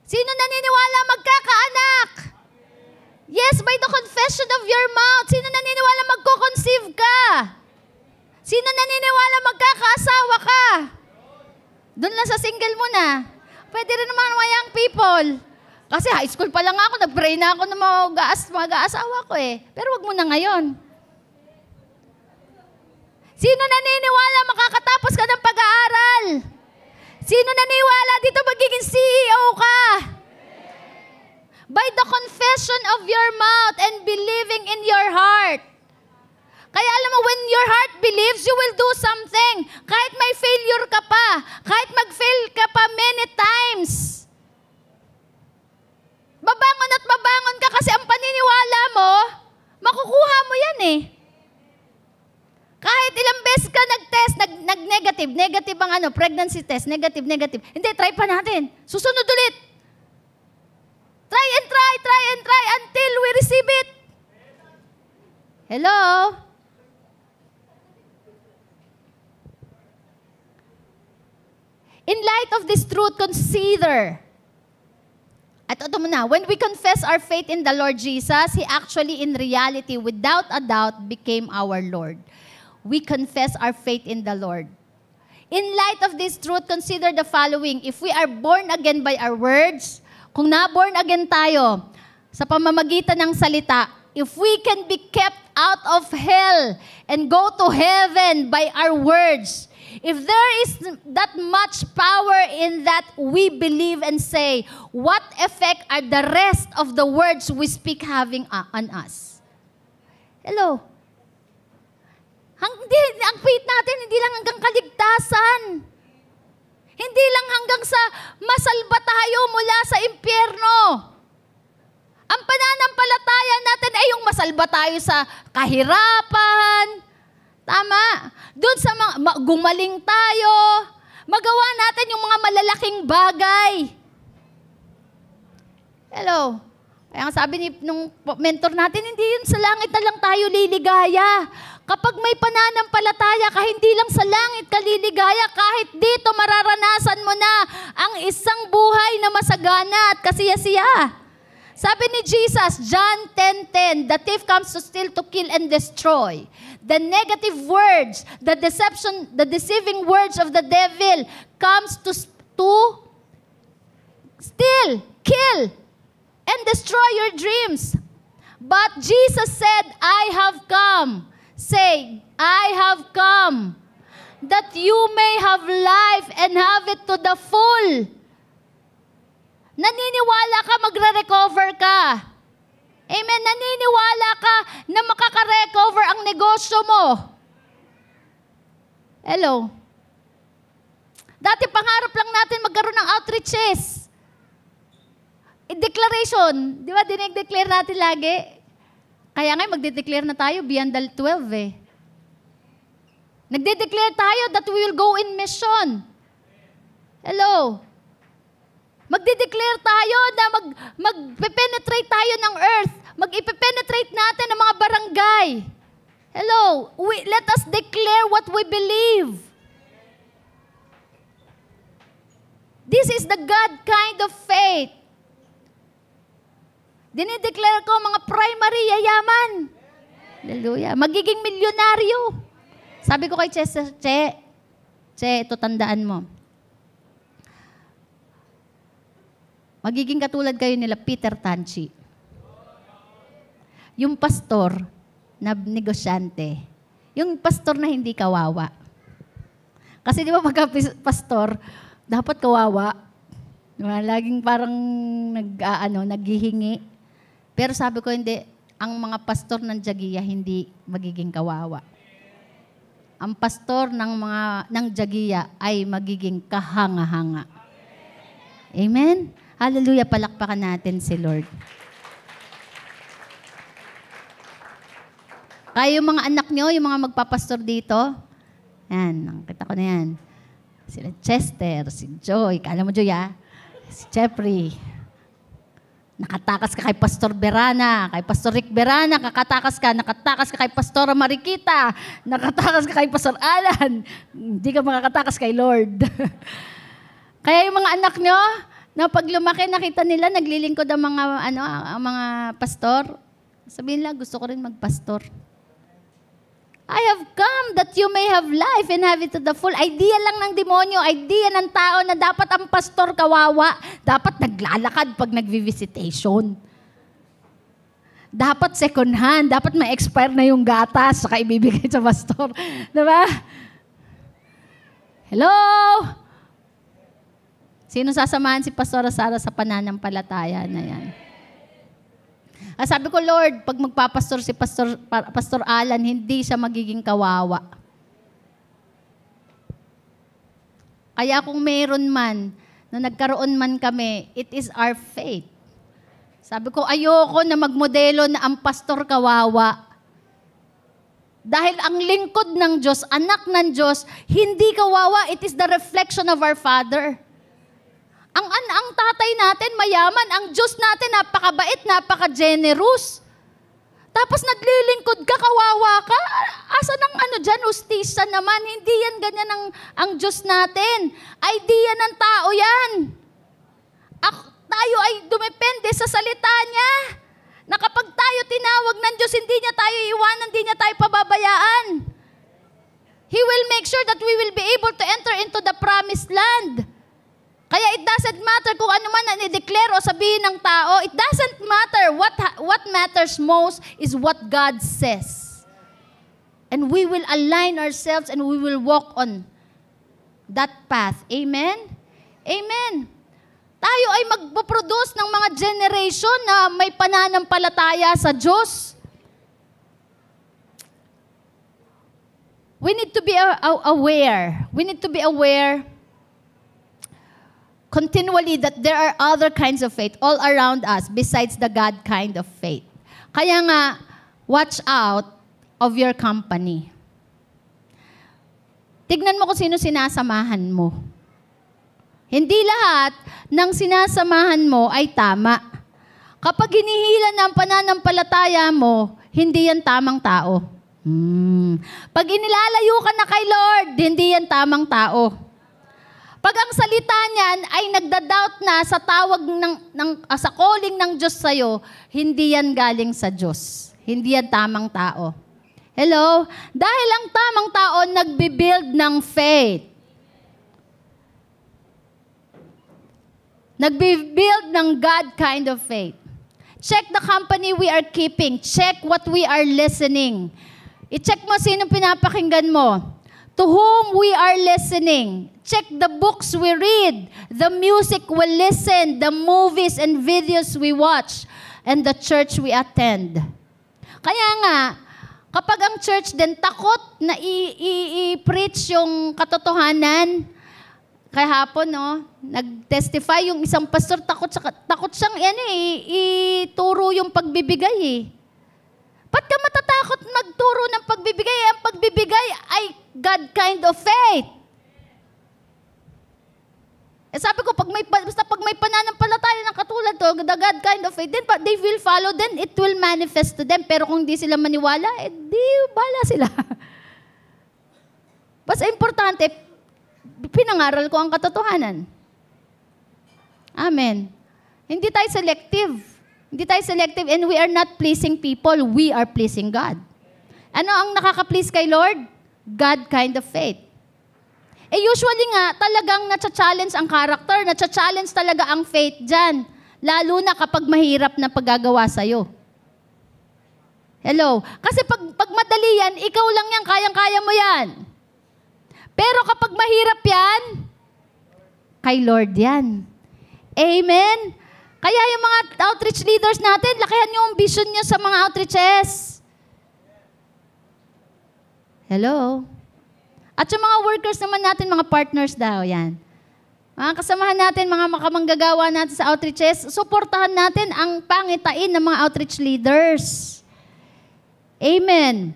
Sino naniniwala magkakaanak? Yes, by the confession of your mouth. Sino naniniwala magko-conceive ka? Sino naniniwala magkakaasawa ka? Doon lang sa single mo na. Pwede rin naman mga young people. Kasi high school pa lang ako, nag-pray na ako ng mag-aasawa ko eh. Pero wag mo na ngayon. Sino naniniwala makakatapos ka ng pag-aaral? Sino naniniwala dito magiging CEO ka? By the confession of your mouth and believing in your heart. Kaya alam mo, when your heart believes, you will do something. Kahit may failure ka pa, kahit mag-fail ka pa many times. Babangon at babangon ka kasi ang paniniwala mo, makukuha mo yan eh. Kahit ilang beses ka nag-test, nag-negative, negative ang pregnancy test, negative. Hindi, try pa natin. Susunod ulit. Try until we receive it. Hello? In light of this truth, consider. At ito muna, when we confess our faith in the Lord Jesus, He actually in reality, without a doubt, became our Lord. We confess our faith in the Lord. In light of this truth, consider the following. If we are born again by our words, kung na-born again tayo sa pamamagitan ng salita, if we can be kept out of hell and go to heaven by our words, if there is that much power in that we believe and say, what effect are the rest of the words we speak having on us? Hello? Ang faith natin, hindi lang hanggang kaligtasan. Hindi lang hanggang sa masalba tayo mula sa impyerno. Ang pananampalataya natin ay yung masalba tayo sa kahirapan. Tama. Doon sa gumaling tayo. Magawa natin yung mga malalaking bagay. Hello. Kaya ang sabi nung mentor natin, hindi yun sa langit na lang tayo liligaya. Kapag may pananampalataya ka, hindi lang sa langit ka liligaya, kahit dito mararanasan mo na ang isang buhay na masagana at kasiyasiya. Sabi ni Jesus, John 10:10, the thief comes to steal, to kill, and destroy. The negative words, the deceiving words of the devil comes to steal, kill, and destroy your dreams. But Jesus said, I have come. Say, I have come that you may have life and have it to the full. Naniniwala ka, magre-recover ka. Amen. Naniniwala ka na makaka-recover ang negosyo mo. Hello. Dati pangarap lang natin magkaroon ng outreaches. Declaration. Di ba, dinag-declare natin lagi? Kaya nga, magde-declare na tayo beyond the 12 eh. Nagde-declare tayo that we will go in mission. Hello. Magde-declare tayo na mag-penetrate tayo ng earth. Mag-ipenetrate natin ang mga barangay. Hello. Let us declare what we believe. This is the God kind of faith. Dinideclare ko mga primary yayaman. Hallelujah. Magiging milyonaryo. Sabi ko kay Che, ito tandaan mo. Magiging katulad kayo nila Peter Tanchi. Yung pastor na negosyante. Yung pastor na hindi kawawa. Kasi di ba pagka-pastor, dapat kawawa. Laging parang naghihingi. Pero sabi ko, hindi. Ang mga pastor ng Jagiya hindi magiging kawawa. Ang pastor ng Jagiya ay magiging kahanga-hanga. Amen? Hallelujah. Palakpakan natin si Lord. Kaya yung mga anak nyo, yung mga magpapastor dito, yan, nakita ko na yan. Sila Chester, si Joy, kala mo Joy Si Jeffrey. Nakatakas ka kay Pastor Verana, kay Pastor Rick Verana, nakatakas ka kay Pastora Mariquita, nakatakas ka kay Pastor Alan, hindi ka makakatakas kay Lord. Kaya yung mga anak nyo, na pag lumaki, nakita nila, naglilingkod ang mga pastor, sabihin lang, gusto ko rin magpastor. I have come that you may have life and have it to the full. Idea lang ng demonyo, idea ng tao na dapat ang pastor kawawa. Dapat naglalakad pag nagvi-visitation. Dapat second hand, dapat ma-expire na yung gatas saka ibibigay sa pastor. Diba? Hello? Sino sasamahan si Pastora Sara sa pananampalataya na yan? Sabi ko, Lord, pag magpapastor si Pastor Alan, hindi siya magiging kawawa. Kaya kung mayroon man, na nagkaroon man kami, it is our faith. Sabi ko, ayoko na magmodelo na ang pastor kawawa. Dahil ang lingkod ng Diyos, anak ng Diyos, hindi kawawa, it is the reflection of our Father. Ang tatay natin mayaman, ang Diyos natin napakabait, napaka-generous. Tapos naglilingkod ka, kawawa ka. Asa ng dyan, hustisya naman. Hindi yan ganyan ang Diyos natin. Idea ng tao yan. Tayo ay dumepende sa salita niya. Na kapag tayo tinawag ng Diyos, hindi niya tayo iwanan, hindi niya tayo pababayaan. He will make sure that we will be able to enter into the promised land. Kaya it doesn't matter kung ano man ang i-declare o sabihin ng tao. It doesn't matter. What matters most is what God says. And we will align ourselves and we will walk on that path. Amen? Amen. Tayo ay magpo-produce ng mga generation na may pananampalataya sa Diyos. We need to be aware. We need to be aware continually that there are other kinds of faith all around us besides the God kind of faith. Kaya nga, watch out of your company. Tignan mo kung sino sinasamahan mo. Hindi lahat ng sinasamahan mo ay tama. Kapag hinihila ng pananampalataya mo, hindi yan tamang tao. Pag inilalayo ka na kay Lord, hindi yan tamang tao. Pag ang salita niyan ay nagda-doubt na sa tawag sa calling ng Diyos sa'yo, hindi yan galing sa Diyos. Hindi yan tamang tao. Hello? Dahil ang tamang tao nagbibuild ng faith. Nagbibuild ng God kind of faith. Check the company we are keeping. Check what we are listening. I-check mo sino pinapakinggan mo. To whom we are listening. Check the books we read, the music we listen, the movies and videos we watch, and the church we attend. Kaya nga, kapag ang church din takot na i-preach yung katotohanan, kahapon, nag-testify yung isang pastor, takot siyang ituro yung pagbibigay eh. Ba't ka matatakot magturo ng pagbibigay? Ang pagbibigay ay God kind of faith. Sabi ko, basta pag may pananampalataya ng katulad to, the God kind of faith, then they will follow, then it will manifest to them. Pero kung di sila maniwala, di bala sila. Basta importante, pinangaral ko ang katotohanan. Amen. Hindi tayo selective. Hindi tayo selective and we are not pleasing people. We are pleasing God. Ano ang nakaka-please kay Lord? God kind of faith. Usually nga, talagang natcha-challenge ang character, natcha-challenge talaga ang faith dyan. Lalo na kapag mahirap na paggagawa sa'yo. Hello? Kasi pag madali yan, ikaw lang yan, kayang-kaya mo yan. Pero kapag mahirap yan, kay Lord yan. Amen? Kaya yung mga outreach leaders natin, lakihan yung vision nyo sa mga outreaches. Hello? At yung mga workers naman natin, mga partners daw, yan. Mga kasamahan natin, mga makamanggagawa natin sa outreaches, suportahan natin ang pangitain ng mga outreach leaders. Amen.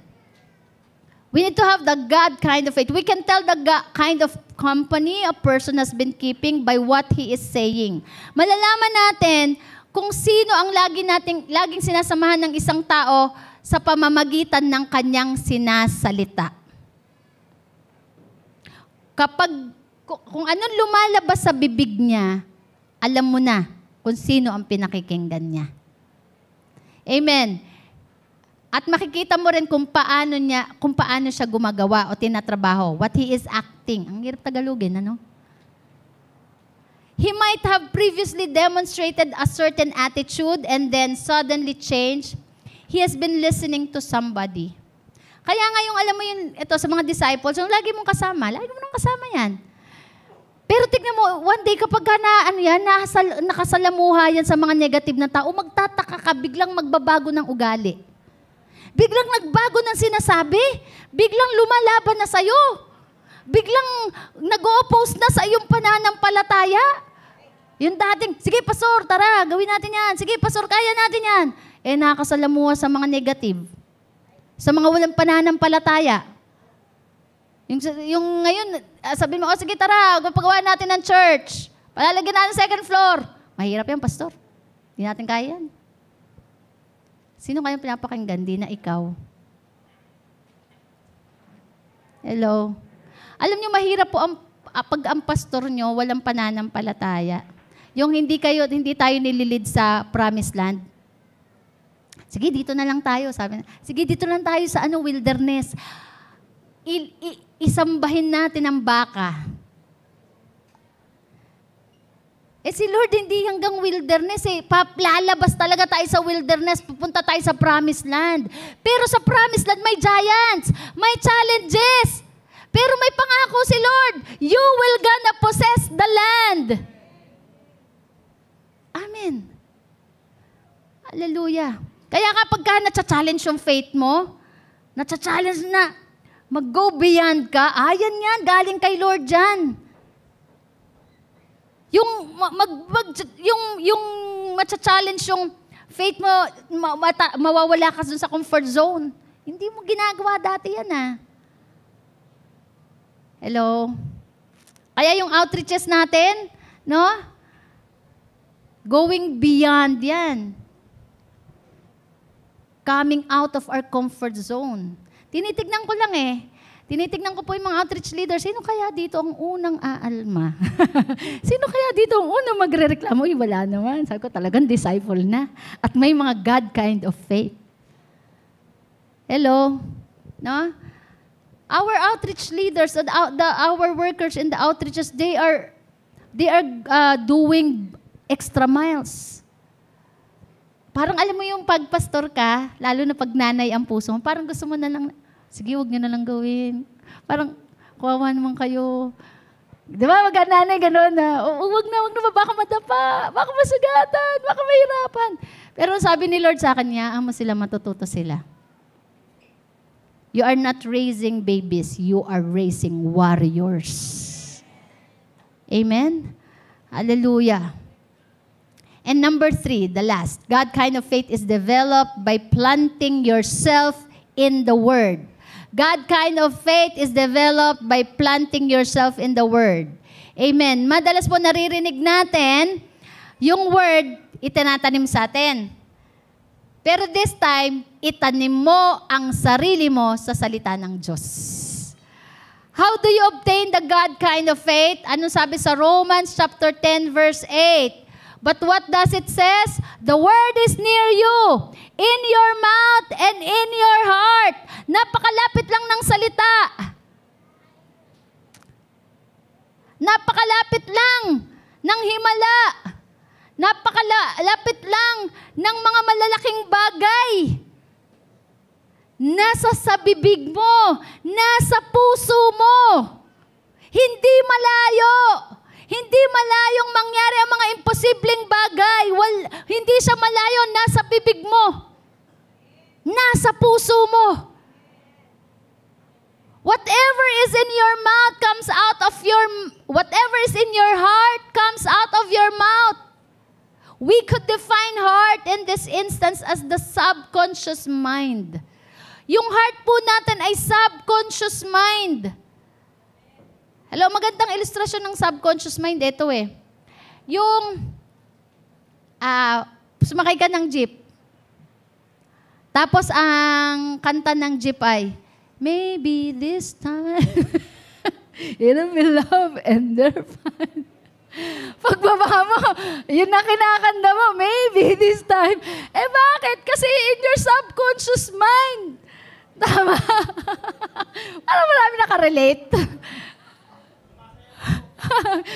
We need to have the God kind of faith. We can tell the God kind of company a person has been keeping by what he is saying. Malalaman natin kung sino ang laging sinasamahan ng isang tao sa pamamagitan ng kanyang sinasalita. Kung anong lumalabas sa bibig niya, alam mo na kung sino ang pinakikinggan niya. Amen. At makikita mo rin kung paano siya gumagawa o tinatrabaho. What he is acting. Ang hirap Tagalogin, ano? He might have previously demonstrated a certain attitude and then suddenly changed. He has been listening to somebody. Kaya nga alam mo ito sa mga disciples, yung lagi mong kasama yan. Pero tignan mo, one day kapag nakasalamuha yan sa mga negative na tao, magtataka ka, biglang magbabago ng ugali. Biglang nagbago ng sinasabi. Biglang lumalaban na sa'yo. Biglang nag-o-oppose na sa iyong pananampalataya. Yung dating, sige pastor, tara, gawin natin yan. Sige pastor, kaya natin yan. Nakasalamuha sa mga negative. Sa mga walang pananampalataya. Yung ngayon, sabihin mo, sige tara, pagawa natin ng church. Palalagyan natin second floor. Mahirap yan, pastor. Hindi natin kaya yan. Sino kayang pinapakinggan? Di na ikaw. Hello? Alam niyo, mahirap po pag ang pastor nyo, walang pananampalataya. Yung hindi tayo nililid sa promised land. Sige, dito na lang tayo. Sabi na, sige, dito lang tayo sa wilderness. Isambahin natin ang baka. Si Lord, hindi hanggang wilderness lalabas talaga tayo sa wilderness, pupunta tayo sa promised land. Pero sa promised land, may giants, may challenges. Pero may pangako si Lord, you will gonna possess the land. Amen. Hallelujah. Kaya kapag na-challenge yung faith mo, na-challenge na, mag-go beyond ka, yan, galing kay Lord yan. Yung ma-challenge yung faith mo, mawawala ka dun sa comfort zone. Hindi mo ginagawa dati yan Hello? Kaya yung outreaches natin, no? Going beyond yan. Coming out of our comfort zone. Tinitignan ko lang Tinitignan ko po yung mga outreach leaders, sino kaya dito ang unang aalma? Sino kaya dito ang unang magre-reklamo? Wala naman. Sabi ko, talagang disciple na. At may mga God kind of faith. Hello? No? Our outreach leaders, our workers in the outreaches, they are doing extra miles. Parang alam mo yung pagpastor ka, lalo na pag nanay ang puso mo, parang gusto mo na lang, sige, huwag nyo na lang gawin. Parang, kawawa naman kayo. Di ba, mag-nanay, gano'n na, huwag na, baka madapa, baka masugatan, baka mahirapan. Pero sabi ni Lord sa akin, mo sila, matututo sila. You are not raising babies, you are raising warriors. Amen? Hallelujah. And number 3, the last, God kind of faith is developed by planting yourself in the Word. God kind of faith is developed by planting yourself in the Word. Amen. Madalas po naririnig natin, yung Word, itinatanim sa atin. Pero this time, itanim mo ang sarili mo sa salita ng Diyos. How do you obtain the God kind of faith? Ano sabi sa Romans chapter 10 verse 8? But what does it says? The word is near you, in your mouth and in your heart. Napakalapit lang ng salita. Napakalapit lang ng himala. Napakalapit lang ng mga malalaking bagay. Nasa sa bibig mo, nasa puso mo. Hindi malayo. Hindi malayong mangyari ang mga imposibleng bagay. Hindi siya malayo, nasa bibig mo. Nasa puso mo. Whatever is in your mouth comes out of whatever is in your heart comes out of your mouth. We could define heart in this instance as the subconscious mind. Yung heart po natin ay subconscious mind. Hello, magandang ilustrasyon ng subconscious mind. Ito Yung sumakay ka ng jeep. Tapos ang kanta ng jeep ay, maybe this time, it'll be love and their fun. Pagbaba mo, yun na kinakanda mo, maybe this time. Eh bakit? Kasi in your subconscious mind. Tama. Parang marami nakarelate.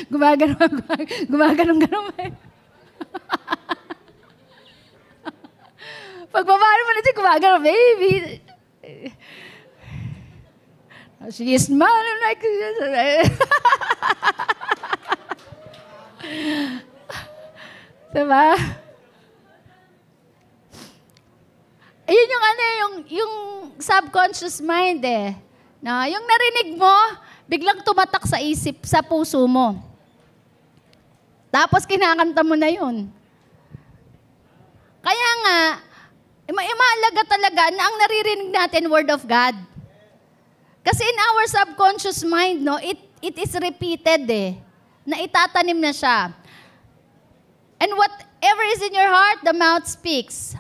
Gumaganon. Pagbabaan mo na siya, gumagano, baby. She is smiling like... Diba? Ayun yung subconscious mind eh. No? Yung narinig mo, biglang tumatak sa isip, sa puso mo. Tapos kinakanta mo na yun. Kaya nga, mahalaga talaga na ang naririnig natin, Word of God. Kasi in our subconscious mind, no, it is repeated eh. Na itatanim na siya. And whatever is in your heart, the mouth speaks.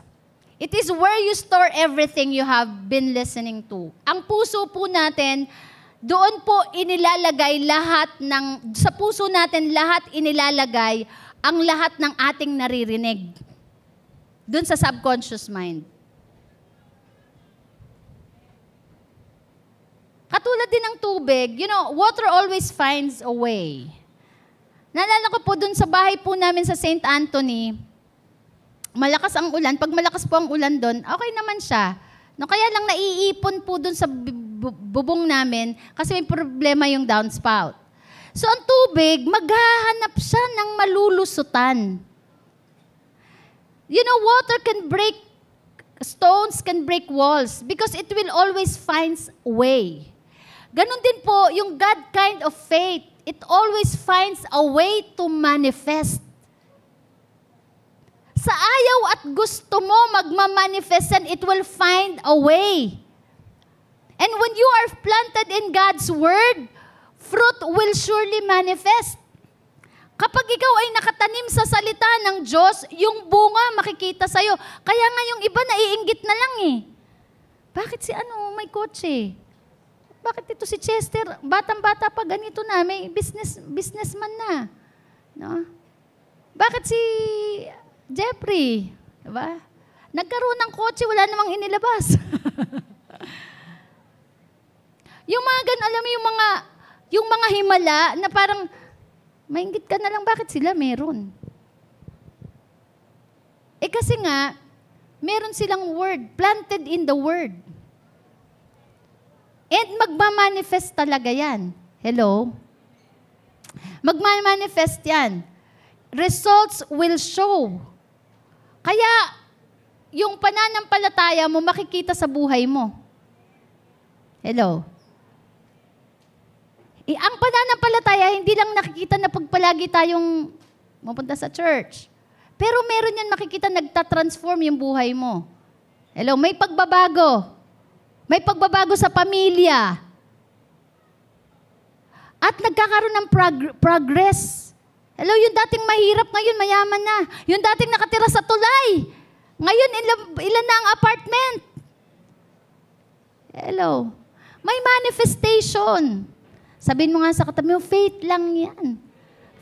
It is where you store everything you have been listening to. Ang puso po natin, doon po inilalagay sa puso natin lahat inilalagay ang lahat ng ating naririnig. Doon sa subconscious mind. Katulad din ng tubig, water always finds a way. Naalala ko po doon sa bahay po namin sa St. Anthony, malakas ang ulan. Pag malakas po ang ulan doon, okay naman siya. No, kaya lang naiipon po doon sa bubong namin kasi may problema yung downspout. So ang tubig, maghahanap siya ng malulusutan. Water can break, stones can break walls because it will always find a way. Ganon din po yung God kind of faith. It always finds a way to manifest. Sa ayaw at gusto mo magmamanifestan, it will find a way. And when you are planted in God's Word, fruit will surely manifest. Kapag ikaw ay nakatanim sa salita ng Diyos, yung bunga makikita sa'yo. Kaya nga yung iba naiinggit na lang eh. Bakit si may kotse? Bakit ito si Chester? Batang-bata pa ganito na, may businessman na. No? Bakit si Jeffrey? Diba? Nagkaroon ng kotse, wala namang inilabas. Yung mga alam mo yung mga himala na parang mainggit ka na lang, bakit sila meron? Eh kasi nga, meron silang word, planted in the word. And magmamanifest talaga yan. Hello? Magmamanifest yan. Results will show. Kaya, yung pananampalataya mo, makikita sa buhay mo. Hello? Ang pananampalataya, hindi lang nakikita na pagpalagi tayong mapunta sa church. Pero meron yan makikita nagtatransform yung buhay mo. Hello, may pagbabago. May pagbabago sa pamilya. At nagkakaroon ng progress. Hello, yung dating mahirap, ngayon mayaman na. Yung dating nakatira sa tulay, ngayon ilan na ang apartment. Hello. May manifestation. Sabihin mo nga sa katabi mo, faith lang yan.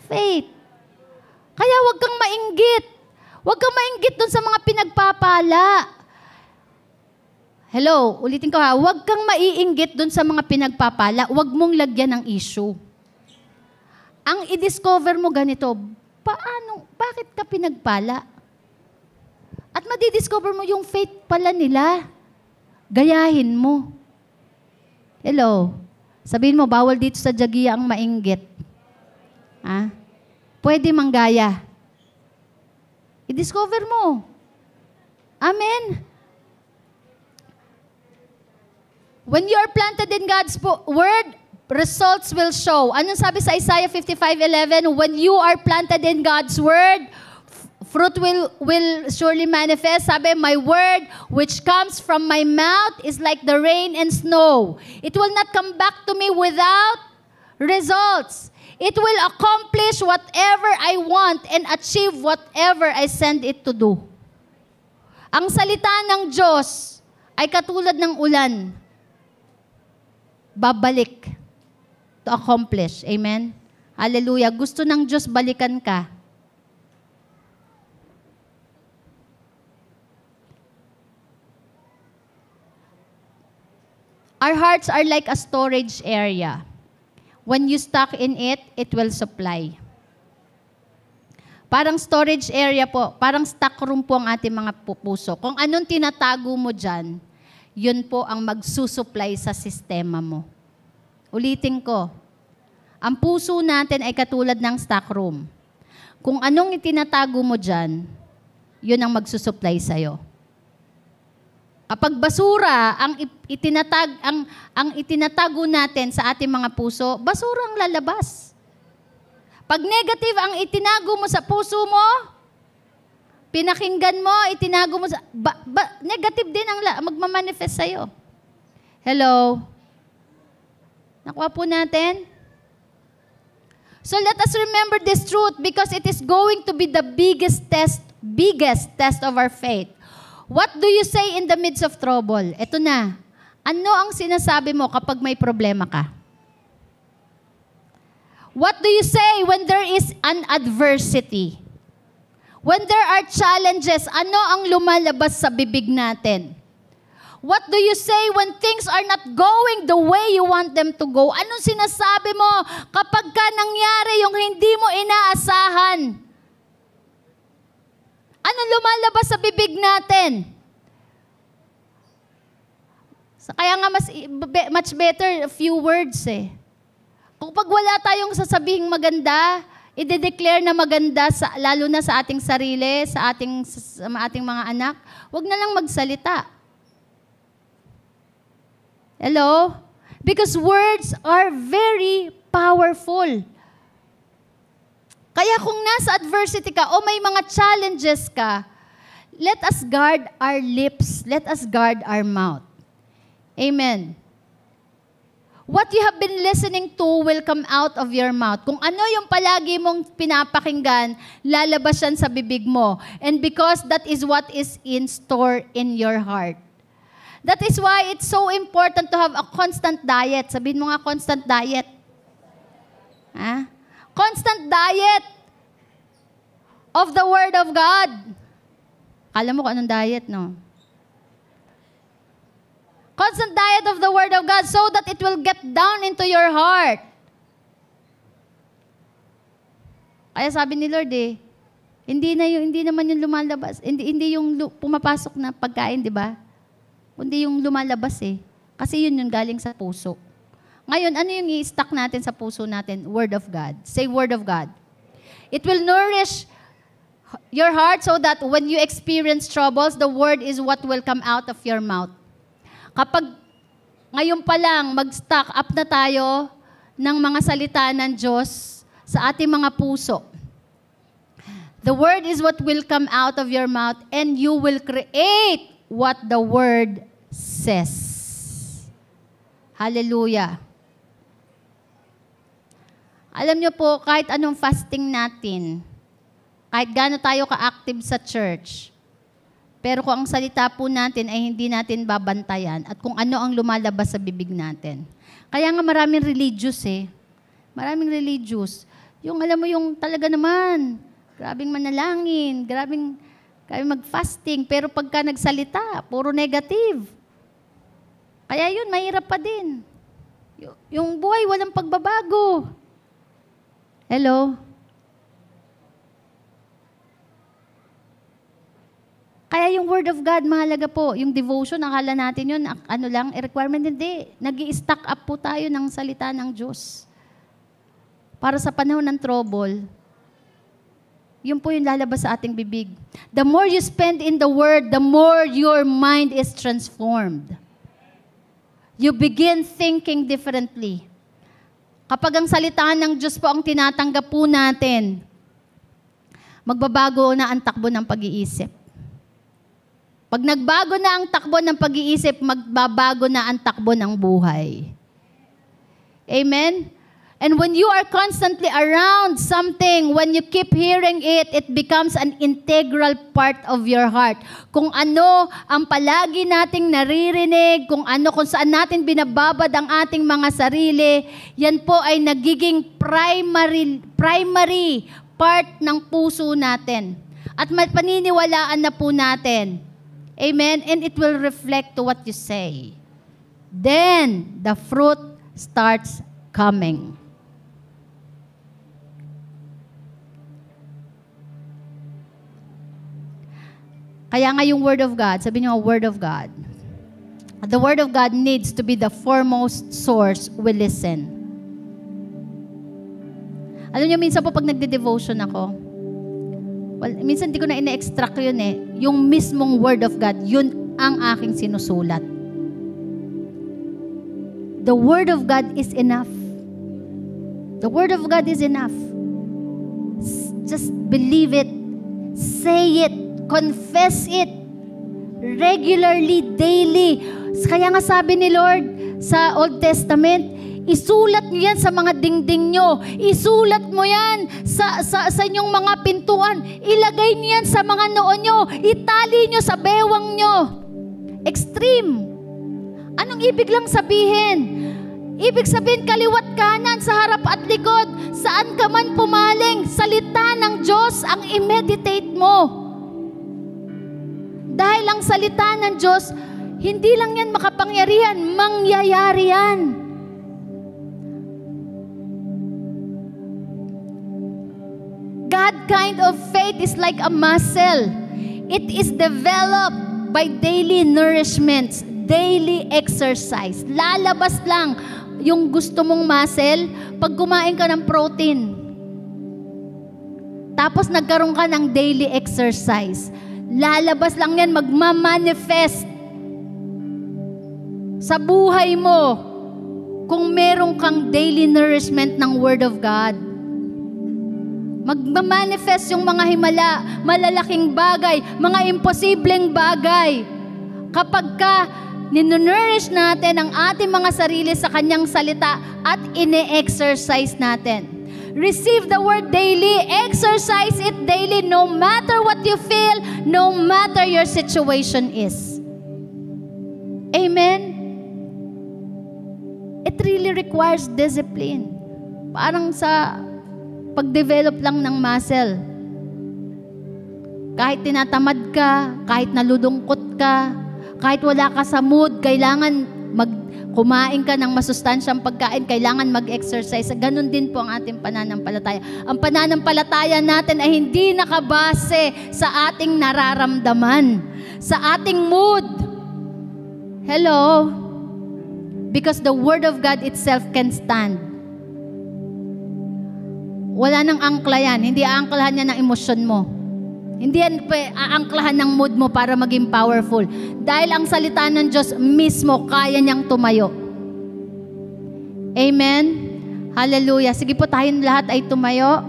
Faith. Kaya huwag kang mainggit. Huwag kang mainggit dun sa mga pinagpapala. Hello, ulitin ko ha. Huwag kang maiinggit dun sa mga pinagpapala. Huwag mong lagyan ng issue. Ang i-discover mo ganito, bakit ka pinagpala? At madidiscover mo yung faith pala nila. Gayahin mo. Hello. Sabihin mo, bawal dito sa Jagia ang mainggit. Ha? Pwede manggaya. I-discover mo. Amen? When you are planted in God's Word, results will show. Anong sabi sa Isaiah 55:11? When you are planted in God's Word, fruit will surely manifest. Sabi, my word which comes from my mouth is like the rain and snow. It will not come back to me without results. It will accomplish whatever I want and achieve whatever I send it to do. Ang salita ng Diyos ay katulad ng ulan. Babalik to accomplish. Amen? Hallelujah. Gusto ng Diyos balikan ka. Our hearts are like a storage area. When you stock in it, it will supply. Parang storage area po, parang stock room po ang ating mga puso. Kung anong tinatago mo dyan, yun po ang magsusupply sa sistema mo. Ulitin ko, ang puso natin ay katulad ng stock room. Kung anong itinatago mo dyan, yun ang magsusupply sa'yo. Kapag basura ang itinatago natin sa ating mga puso, basura ang lalabas. Pag negative ang itinago mo sa puso mo, pinakinggan mo, itinago mo sa... negative din ang magmamanifest sa'yo. Hello? Nakuha po natin? So let us remember this truth because it is going to be the biggest test of our faith. What do you say in the midst of trouble? Ito na. Ano ang sinasabi mo kapag may problema ka? What do you say when there is an adversity? When there are challenges, ano ang lumalabas sa bibig natin? What do you say when things are not going the way you want them to go? Anong sinasabi mo kapag ka nangyari yung hindi mo inaasahan? Anong lumalabas sa bibig natin? Kaya nga much better a few words eh. Kung pag wala tayong sasabihing maganda, i-declare na maganda, lalo na sa ating sarili, sa ating mga anak, wag na lang magsalita. Hello? Because words are very powerful. Kaya kung nasa adversity ka o may mga challenges ka, let us guard our lips, let us guard our mouth. Amen. What you have been listening to will come out of your mouth. Kung ano yung palagi mong pinapakinggan, lalabas yan sa bibig mo. And because that is what is in store in your heart. That is why it's so important to have a constant diet. Sabihin mo nga, constant diet. Ha? Constant diet of the Word of God. Kala mo kung anong diet, no? Constant diet of the Word of God so that it will get down into your heart. Kaya sabi ni Lord hindi naman yung lumalabas, hindi yung pumapasok na pagkain, di ba? Kundi yung lumalabas Kasi yun yung galing sa puso. Ngayon, ano yung i-stock natin sa puso natin? Word of God. Say Word of God. It will nourish your heart so that when you experience troubles, the Word is what will come out of your mouth. Kapag ngayon pa lang mag-stock up na tayo ng mga salita ng Diyos sa ating mga puso, the Word is what will come out of your mouth and you will create what the Word says. Hallelujah. Alam niyo po, kahit anong fasting natin, kahit gaano tayo ka-active sa church, pero kung ang salita po natin ay hindi natin babantayan at kung ano ang lumalabas sa bibig natin. Kaya nga maraming religious Maraming religious. Yung alam mo yung talaga naman, grabing manalangin, grabing mag-fasting, pero pagka nagsalita, puro negative. Kaya yun, mahirap pa din. Yung buhay, walang pagbabago. Hello? Kaya yung Word of God, mahalaga po. Yung devotion, akala natin yun, requirement, hindi. Nag-i-stack up po tayo ng salita ng Diyos. Para sa panahon ng trouble, yun po yung lalabas sa ating bibig. The more you spend in the Word, the more your mind is transformed. You begin thinking differently. Kapag ang salita ng Diyos po ang tinatanggap po natin, magbabago na ang takbo ng pag-iisip. Pag nagbago na ang takbo ng pag-iisip, magbabago na ang takbo ng buhay. Amen? And when you are constantly around something, when you keep hearing it, it becomes an integral part of your heart. Kung ano ang palagi nating naririnig, kung saan natin binababad ang ating mga sarili, yan po ay nagiging primary part ng puso natin. At paniniwalaan na po natin. Amen? And it will reflect to what you say. Then, the fruit starts coming. Kaya nga yung Word of God, sabi niyo, Word of God. The Word of God needs to be the foremost source we listen. Alam niyo, minsan po pag nagde-devotion ako, minsan di ko na ina-extract yun eh. Yung mismong Word of God, yun ang aking sinusulat. The Word of God is enough. The Word of God is enough. Just believe it. Say it. Confess it. Regularly, daily. Kaya nga sabi ni Lord sa Old Testament, isulat niyo yan sa mga dingding nyo. Isulat mo yan sa inyong mga pintuan. Ilagay niyo yan sa mga noo nyo. Itali nyo sa bewang nyo. Extreme. Anong ibig lang sabihin? Ibig sabihin, kaliwat kanan, sa harap at likod, saan ka man pumaling, salita ng Diyos ang i-meditate mo. Dahil ang salita ng Diyos, hindi lang yan makapangyarihan, mangyayari yan. God kind of faith is like a muscle. It is developed by daily nourishments, daily exercise. Lalabas lang yung gusto mong muscle pag kumain ka ng protein. Tapos nagkaroon ka ng daily exercise. Lalabas lang yan, magmamanifest sa buhay mo kung meron kang daily nourishment ng Word of God. Magmamanifest yung mga himala, malalaking bagay, mga imposibleng bagay. Kapag ka ninonourish natin ang ating mga sarili sa Kanyang salita at ine-exercise natin. Receive the Word daily. Exercise it daily no matter what you feel, no matter your situation is. Amen? It really requires discipline. Parang sa pag-develop lang ng muscle. Kahit tinatamad ka, kahit nalulungkot ka, kahit wala ka sa mood, kailangan kumain ka ng masustansyang pagkain, kailangan mag-exercise. Ganon din po ang ating pananampalataya. Ang pananampalataya natin ay hindi nakabase sa ating nararamdaman, sa ating mood. Hello? Because the Word of God itself can stand. Wala nang angkla yan. Hindi aangklahan niya ng emosyon mo. Hindi yan aangklahan ng mood mo para maging powerful. Dahil ang salita ng Diyos mismo, kaya niyang tumayo. Amen? Hallelujah. Sige po, tayong lahat ay tumayo.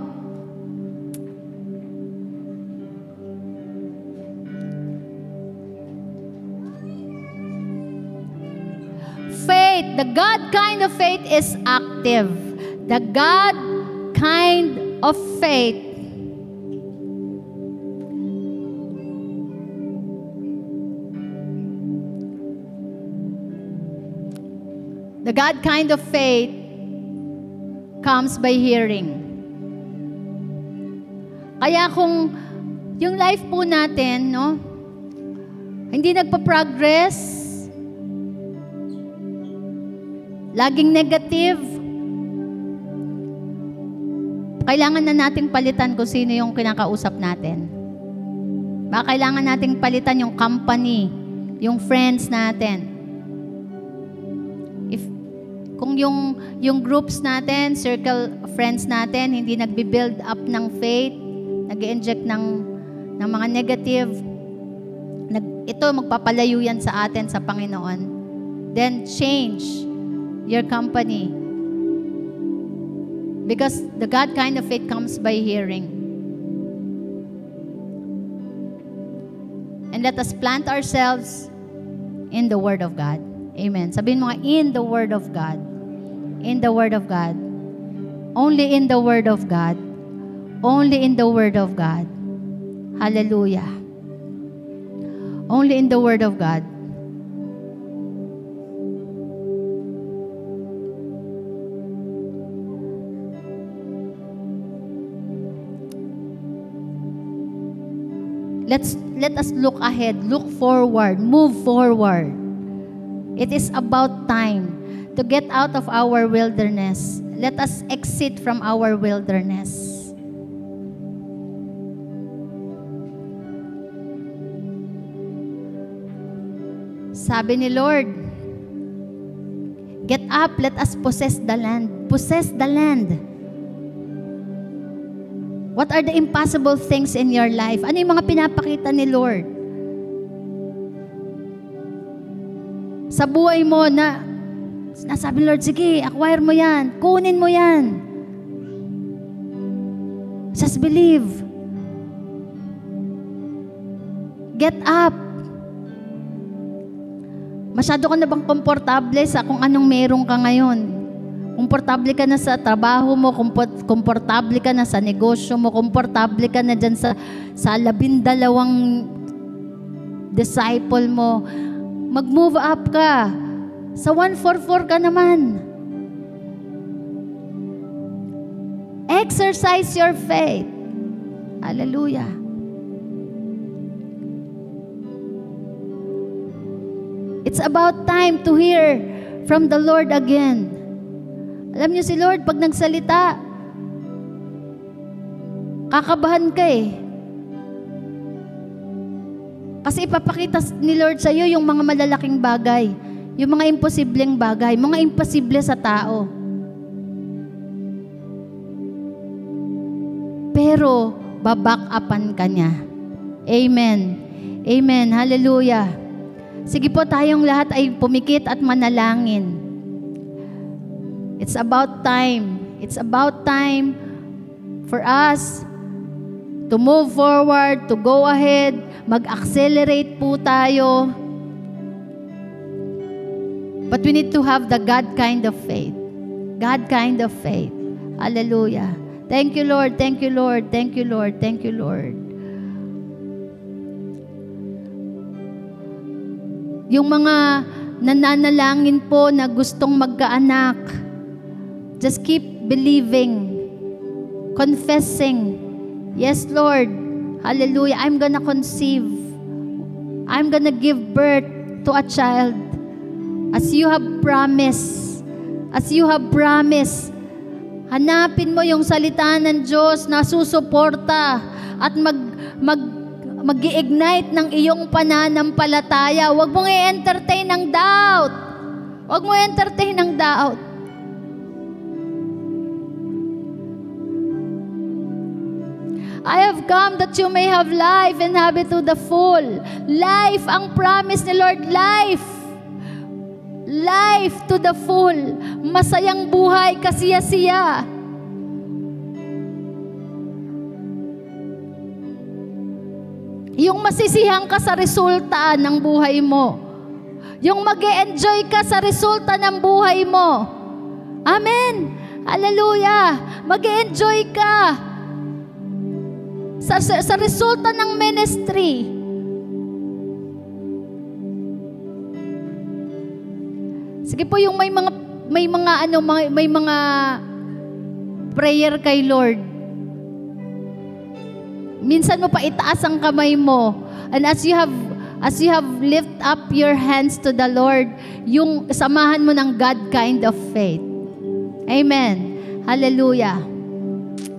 Faith, the God kind of faith is active. The God kind of faith comes by hearing. Kaya kung yung life po natin, no, hindi nagpa-progress, laging negative, kailangan na nating palitan kung sino yung kinakausap natin. Baka kailangan nating palitan yung company, yung friends natin. Kung yung groups natin, circle of friends natin, hindi nagbi-build up ng faith, nag-inject ng mga negative, ito magpapalayo yan sa atin sa Panginoon. Then change your company. Because the God kind of faith comes by hearing. And let us plant ourselves in the Word of God. Amen. Sabihin mo nga, in the Word of God. In the Word of God. Only in the Word of God. Only in the Word of God. Hallelujah. Only in the Word of God. Let us look ahead, look forward, move forward. It is about time to get out of our wilderness. Let us exit from our wilderness. Sabi ni Lord, get up, let us possess the land. Possess the land. What are the impossible things in your life? Ano yung mga pinapakita ni Lord? Sa buhay mo na, nasabi ni Lord, sige, acquire mo yan. Kunin mo yan. Just believe. Get up. Masyado ka na bang komportable sa kung anong meron ka ngayon? Komportable ka na sa trabaho mo, komportable ka na sa negosyo mo, komportable ka na dyan sa 12 disciple mo. Mag-move up ka. Sa 144 ka naman. Exercise your faith. Hallelujah. It's about time to hear from the Lord again. Alam niyo si Lord, pag nagsalita, kakabahan ka eh. Kasi ipapakita ni Lord sa iyo yung mga malalaking bagay, yung mga imposibleng bagay, mga imposible sa tao. Pero, baback-upan ka niya. Amen. Amen. Hallelujah. Sige po, tayong lahat ay pumikit at manalangin. It's about time. It's about time for us to move forward, to go ahead, mag-accelerate po tayo. But we need to have the God kind of faith. God kind of faith. Hallelujah. Thank you, Lord. Thank you, Lord. Thank you, Lord. Thank you, Lord. Yung mga nananalangin po na gustong magkaanak, just keep believing, confessing. Yes, Lord. Hallelujah. I'm gonna conceive. I'm gonna give birth to a child. As you have promised. As you have promised. Hanapin mo yung salita ng Diyos na susuporta at mag-i-ignite ng iyong pananampalataya. Huwag mong i-entertain ng doubt. Huwag mong i-entertain ng doubt. I have come that you may have life and have it to the full. Life, ang promise ni Lord, life. Life to the full. Masayang buhay, kasiya-siya. Yung masisihan ka sa resulta ng buhay mo. Yung mag-e-enjoy ka sa resulta ng buhay mo. Amen. Hallelujah. Mag-e-enjoy ka sa resulta ng ministry. Sige po, yung may mga prayer kay Lord. Minsan mo pa itaas ang kamay mo, and as you have lift up your hands to the Lord, yung samahan mo ng God kind of faith. Amen. Hallelujah.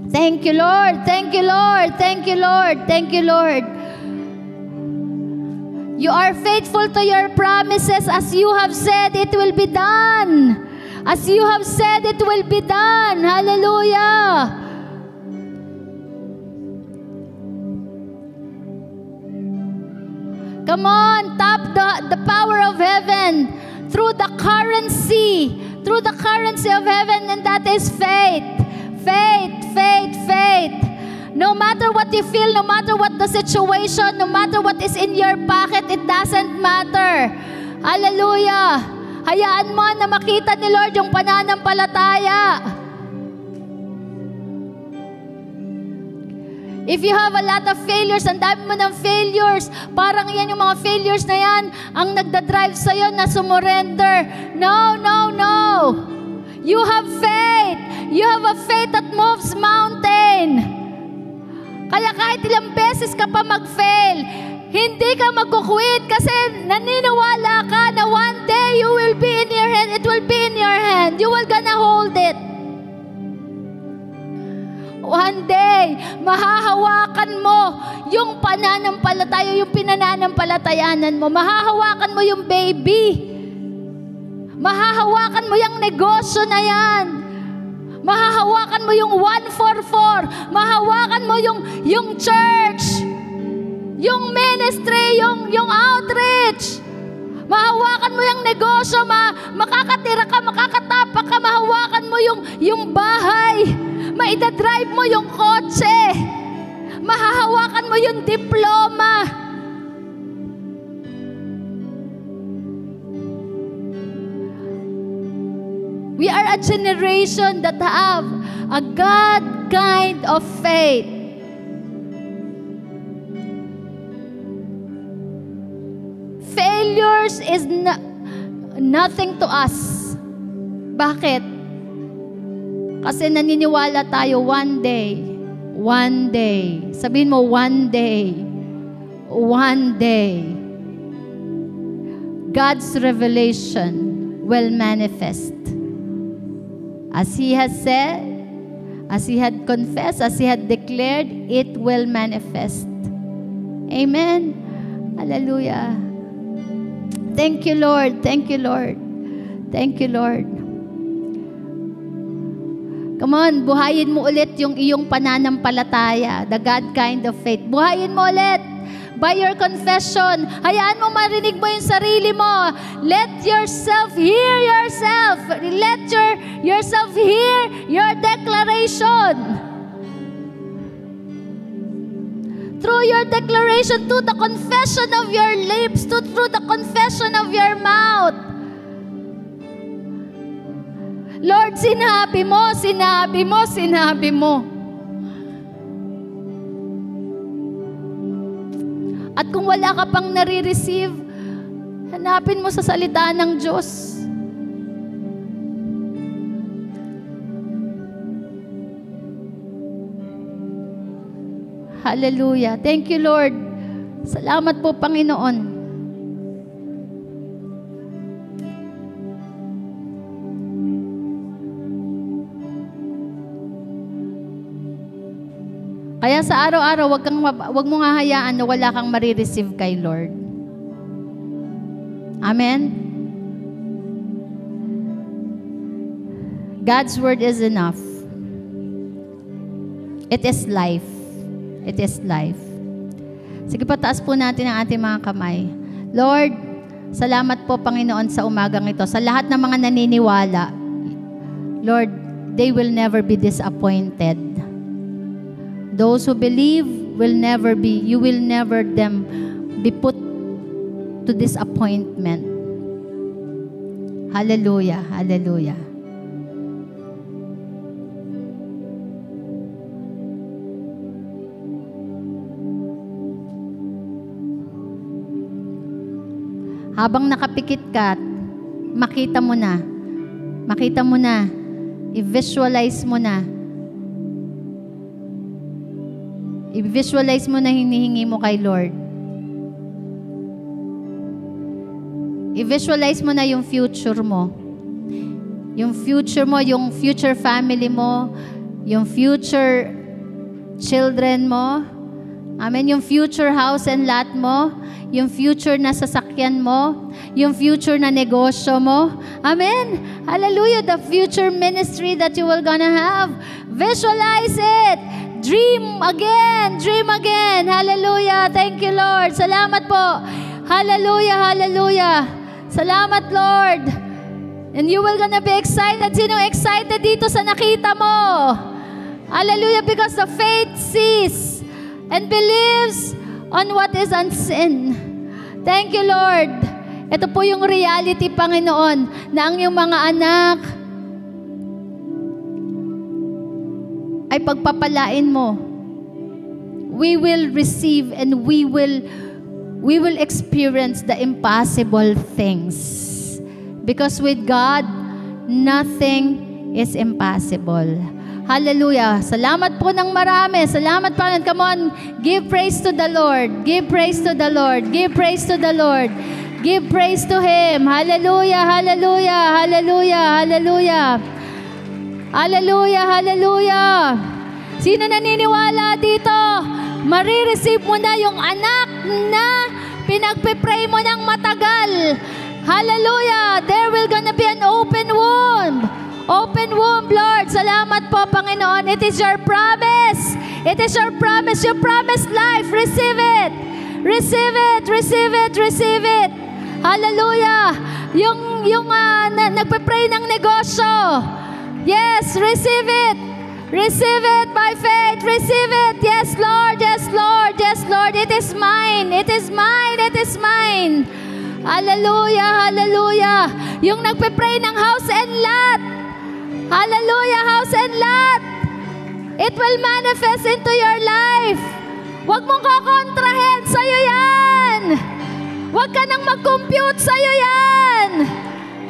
Thank you, Lord. Thank you, Lord. Thank you, Lord. Thank you, Lord. You are faithful to your promises. As you have said, it will be done. As you have said, it will be done. Hallelujah. Come on, tap the power of heaven through the currency of heaven, and that is faith. Faith, faith, faith. No matter what you feel, no matter what the situation, no matter what is in your pocket, it doesn't matter. Hallelujah. Hayaan mo na makita ni Lord yung pananampalataya. If you have a lot of failures, ang dami mo ng failures, parang yan yung mga failures na yan, ang nagdadrive sa'yo na sumurrender. No, no, no. You have faith. You have a faith that moves mountain. Kaya kahit ilang beses ka pa mag-fail, hindi ka magkukwit kasi naniniwala ka na one day you will be in your hand. It will be in your hand. You will gonna hold it. One day, mahahawakan mo yung pananampalataya, yung pinananampalatayanan mo. Mahahawakan mo yung baby. Mahahawakan mo yung negosyo na yan. Mahahawakan mo yung 144. Mahahawakan mo yung church. Yung ministry, yung outreach. Mahawakan mo yung negosyo, makakatira ka, makakatapak ka, mahawakan mo yung bahay. Maidadrive mo yung kotse. Mahahawakan mo yung diploma. We are a generation that have a God kind of faith. Failures is nothing to us. Bakit? Kasi naniniwala tayo one day. Sabihin mo, one day, God's revelation will manifest. As He has said, as He had confessed, as He had declared, it will manifest. Amen. Hallelujah. Thank you, Lord. Thank you, Lord. Thank you, Lord. Come on, buhayin mo ulit yung iyong pananampalataya, the God kind of faith. Buhayin mo ulit. By your confession, hayaan mo marinig mo yung sarili mo. Let yourself hear yourself. Let yourself hear your declaration. Through your declaration, to the confession of your lips, through the confession of your mouth. Lord, sinabi mo. At kung wala ka pang nare-receive, hanapin mo sa salita ng Diyos. Hallelujah. Thank you, Lord. Salamat po, Panginoon. Kaya sa araw-araw, wag mong hahayaan na wala kang marireceive kay Lord. Amen? God's word is enough. It is life. It is life. Sige, pataas po natin ang ating mga kamay. Lord, salamat po, Panginoon, sa umagang ito. Sa lahat ng mga naniniwala, Lord, they will never be disappointed. Those who believe you will never them be put to disappointment. Hallelujah, hallelujah. Habang nakapikit ka, makita mo na, i-visualize mo na, i-visualize mo na hinihingi mo kay Lord. I-visualize mo na yung future mo. Yung future mo, yung future family mo, yung future children mo. Amen. Yung future house and lot mo, yung future na sasakyan mo, yung future na negosyo mo. Amen. Hallelujah. The future ministry that you will gonna have. Visualize it. Dream again. Hallelujah. Thank you, Lord. Salamat po. Hallelujah, hallelujah. Salamat, Lord. And you will gonna be excited. Sino excited dito sa nakita mo? Hallelujah, because the faith sees and believes on what is unseen. Thank you, Lord. Ito po yung reality, Panginoon, na ang iyong mga anak ay pagpapalain mo. we will receive and we will experience the impossible things. Because with God, nothing is impossible. Hallelujah. Salamat po ng marami. Salamat po. Come on, give praise to the Lord. Give praise to the Lord. Give praise to the Lord. Give praise to Him. Hallelujah, hallelujah, hallelujah, hallelujah. Hallelujah, hallelujah. Sino naniniwala dito? Marireceive mo na yung anak na pinagpipray mo ng matagal. Hallelujah. There will gonna be an open womb. Open womb, Lord. Salamat po, Panginoon. It is your promise. It is your promise. You promised life. Receive it. Receive it. Receive it. Receive it. Hallelujah. Yung nagpe-pray ng negosyo. Yes, receive it. Receive it by faith. Receive it. Yes, Lord. Yes, Lord. Yes, Lord. It is mine. It is mine. It is mine. Hallelujah. Hallelujah. Yung nagpe-pray ng house and lot. Hallelujah, house and lot. It will manifest into your life. Huwag mong kakontrahin. Sa'yo yan. Huwag ka nang mag-compute. Sa'yo yan.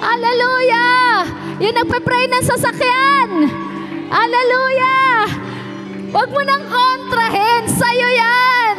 Hallelujah. Yung nagpe-pray ng sasakyan. Hallelujah. Huwag mo nang kontrahin. Sa'yo yan.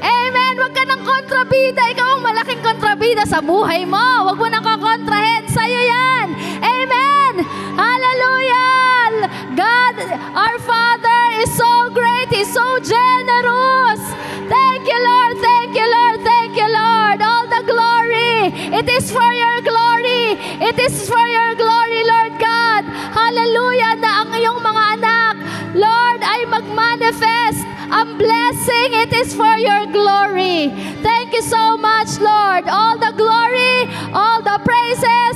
Amen. Huwag ka nang kontrabida. Ikaw ang malaking kontrabida sa buhay mo. Huwag mo nang kakontrahin. Sa'yo yan. Amen. Hallelujah. God, our Father is so great. He's so generous. Thank you, Lord. Thank you, Lord. Thank you, Lord. All the glory. It is for your glory. It is for your glory, Lord God. Hallelujah. Na ang iyong mga anak, Lord, ay mag-manifest ang blessing. It is for your glory. Thank you so much, Lord. All the glory, all the praises,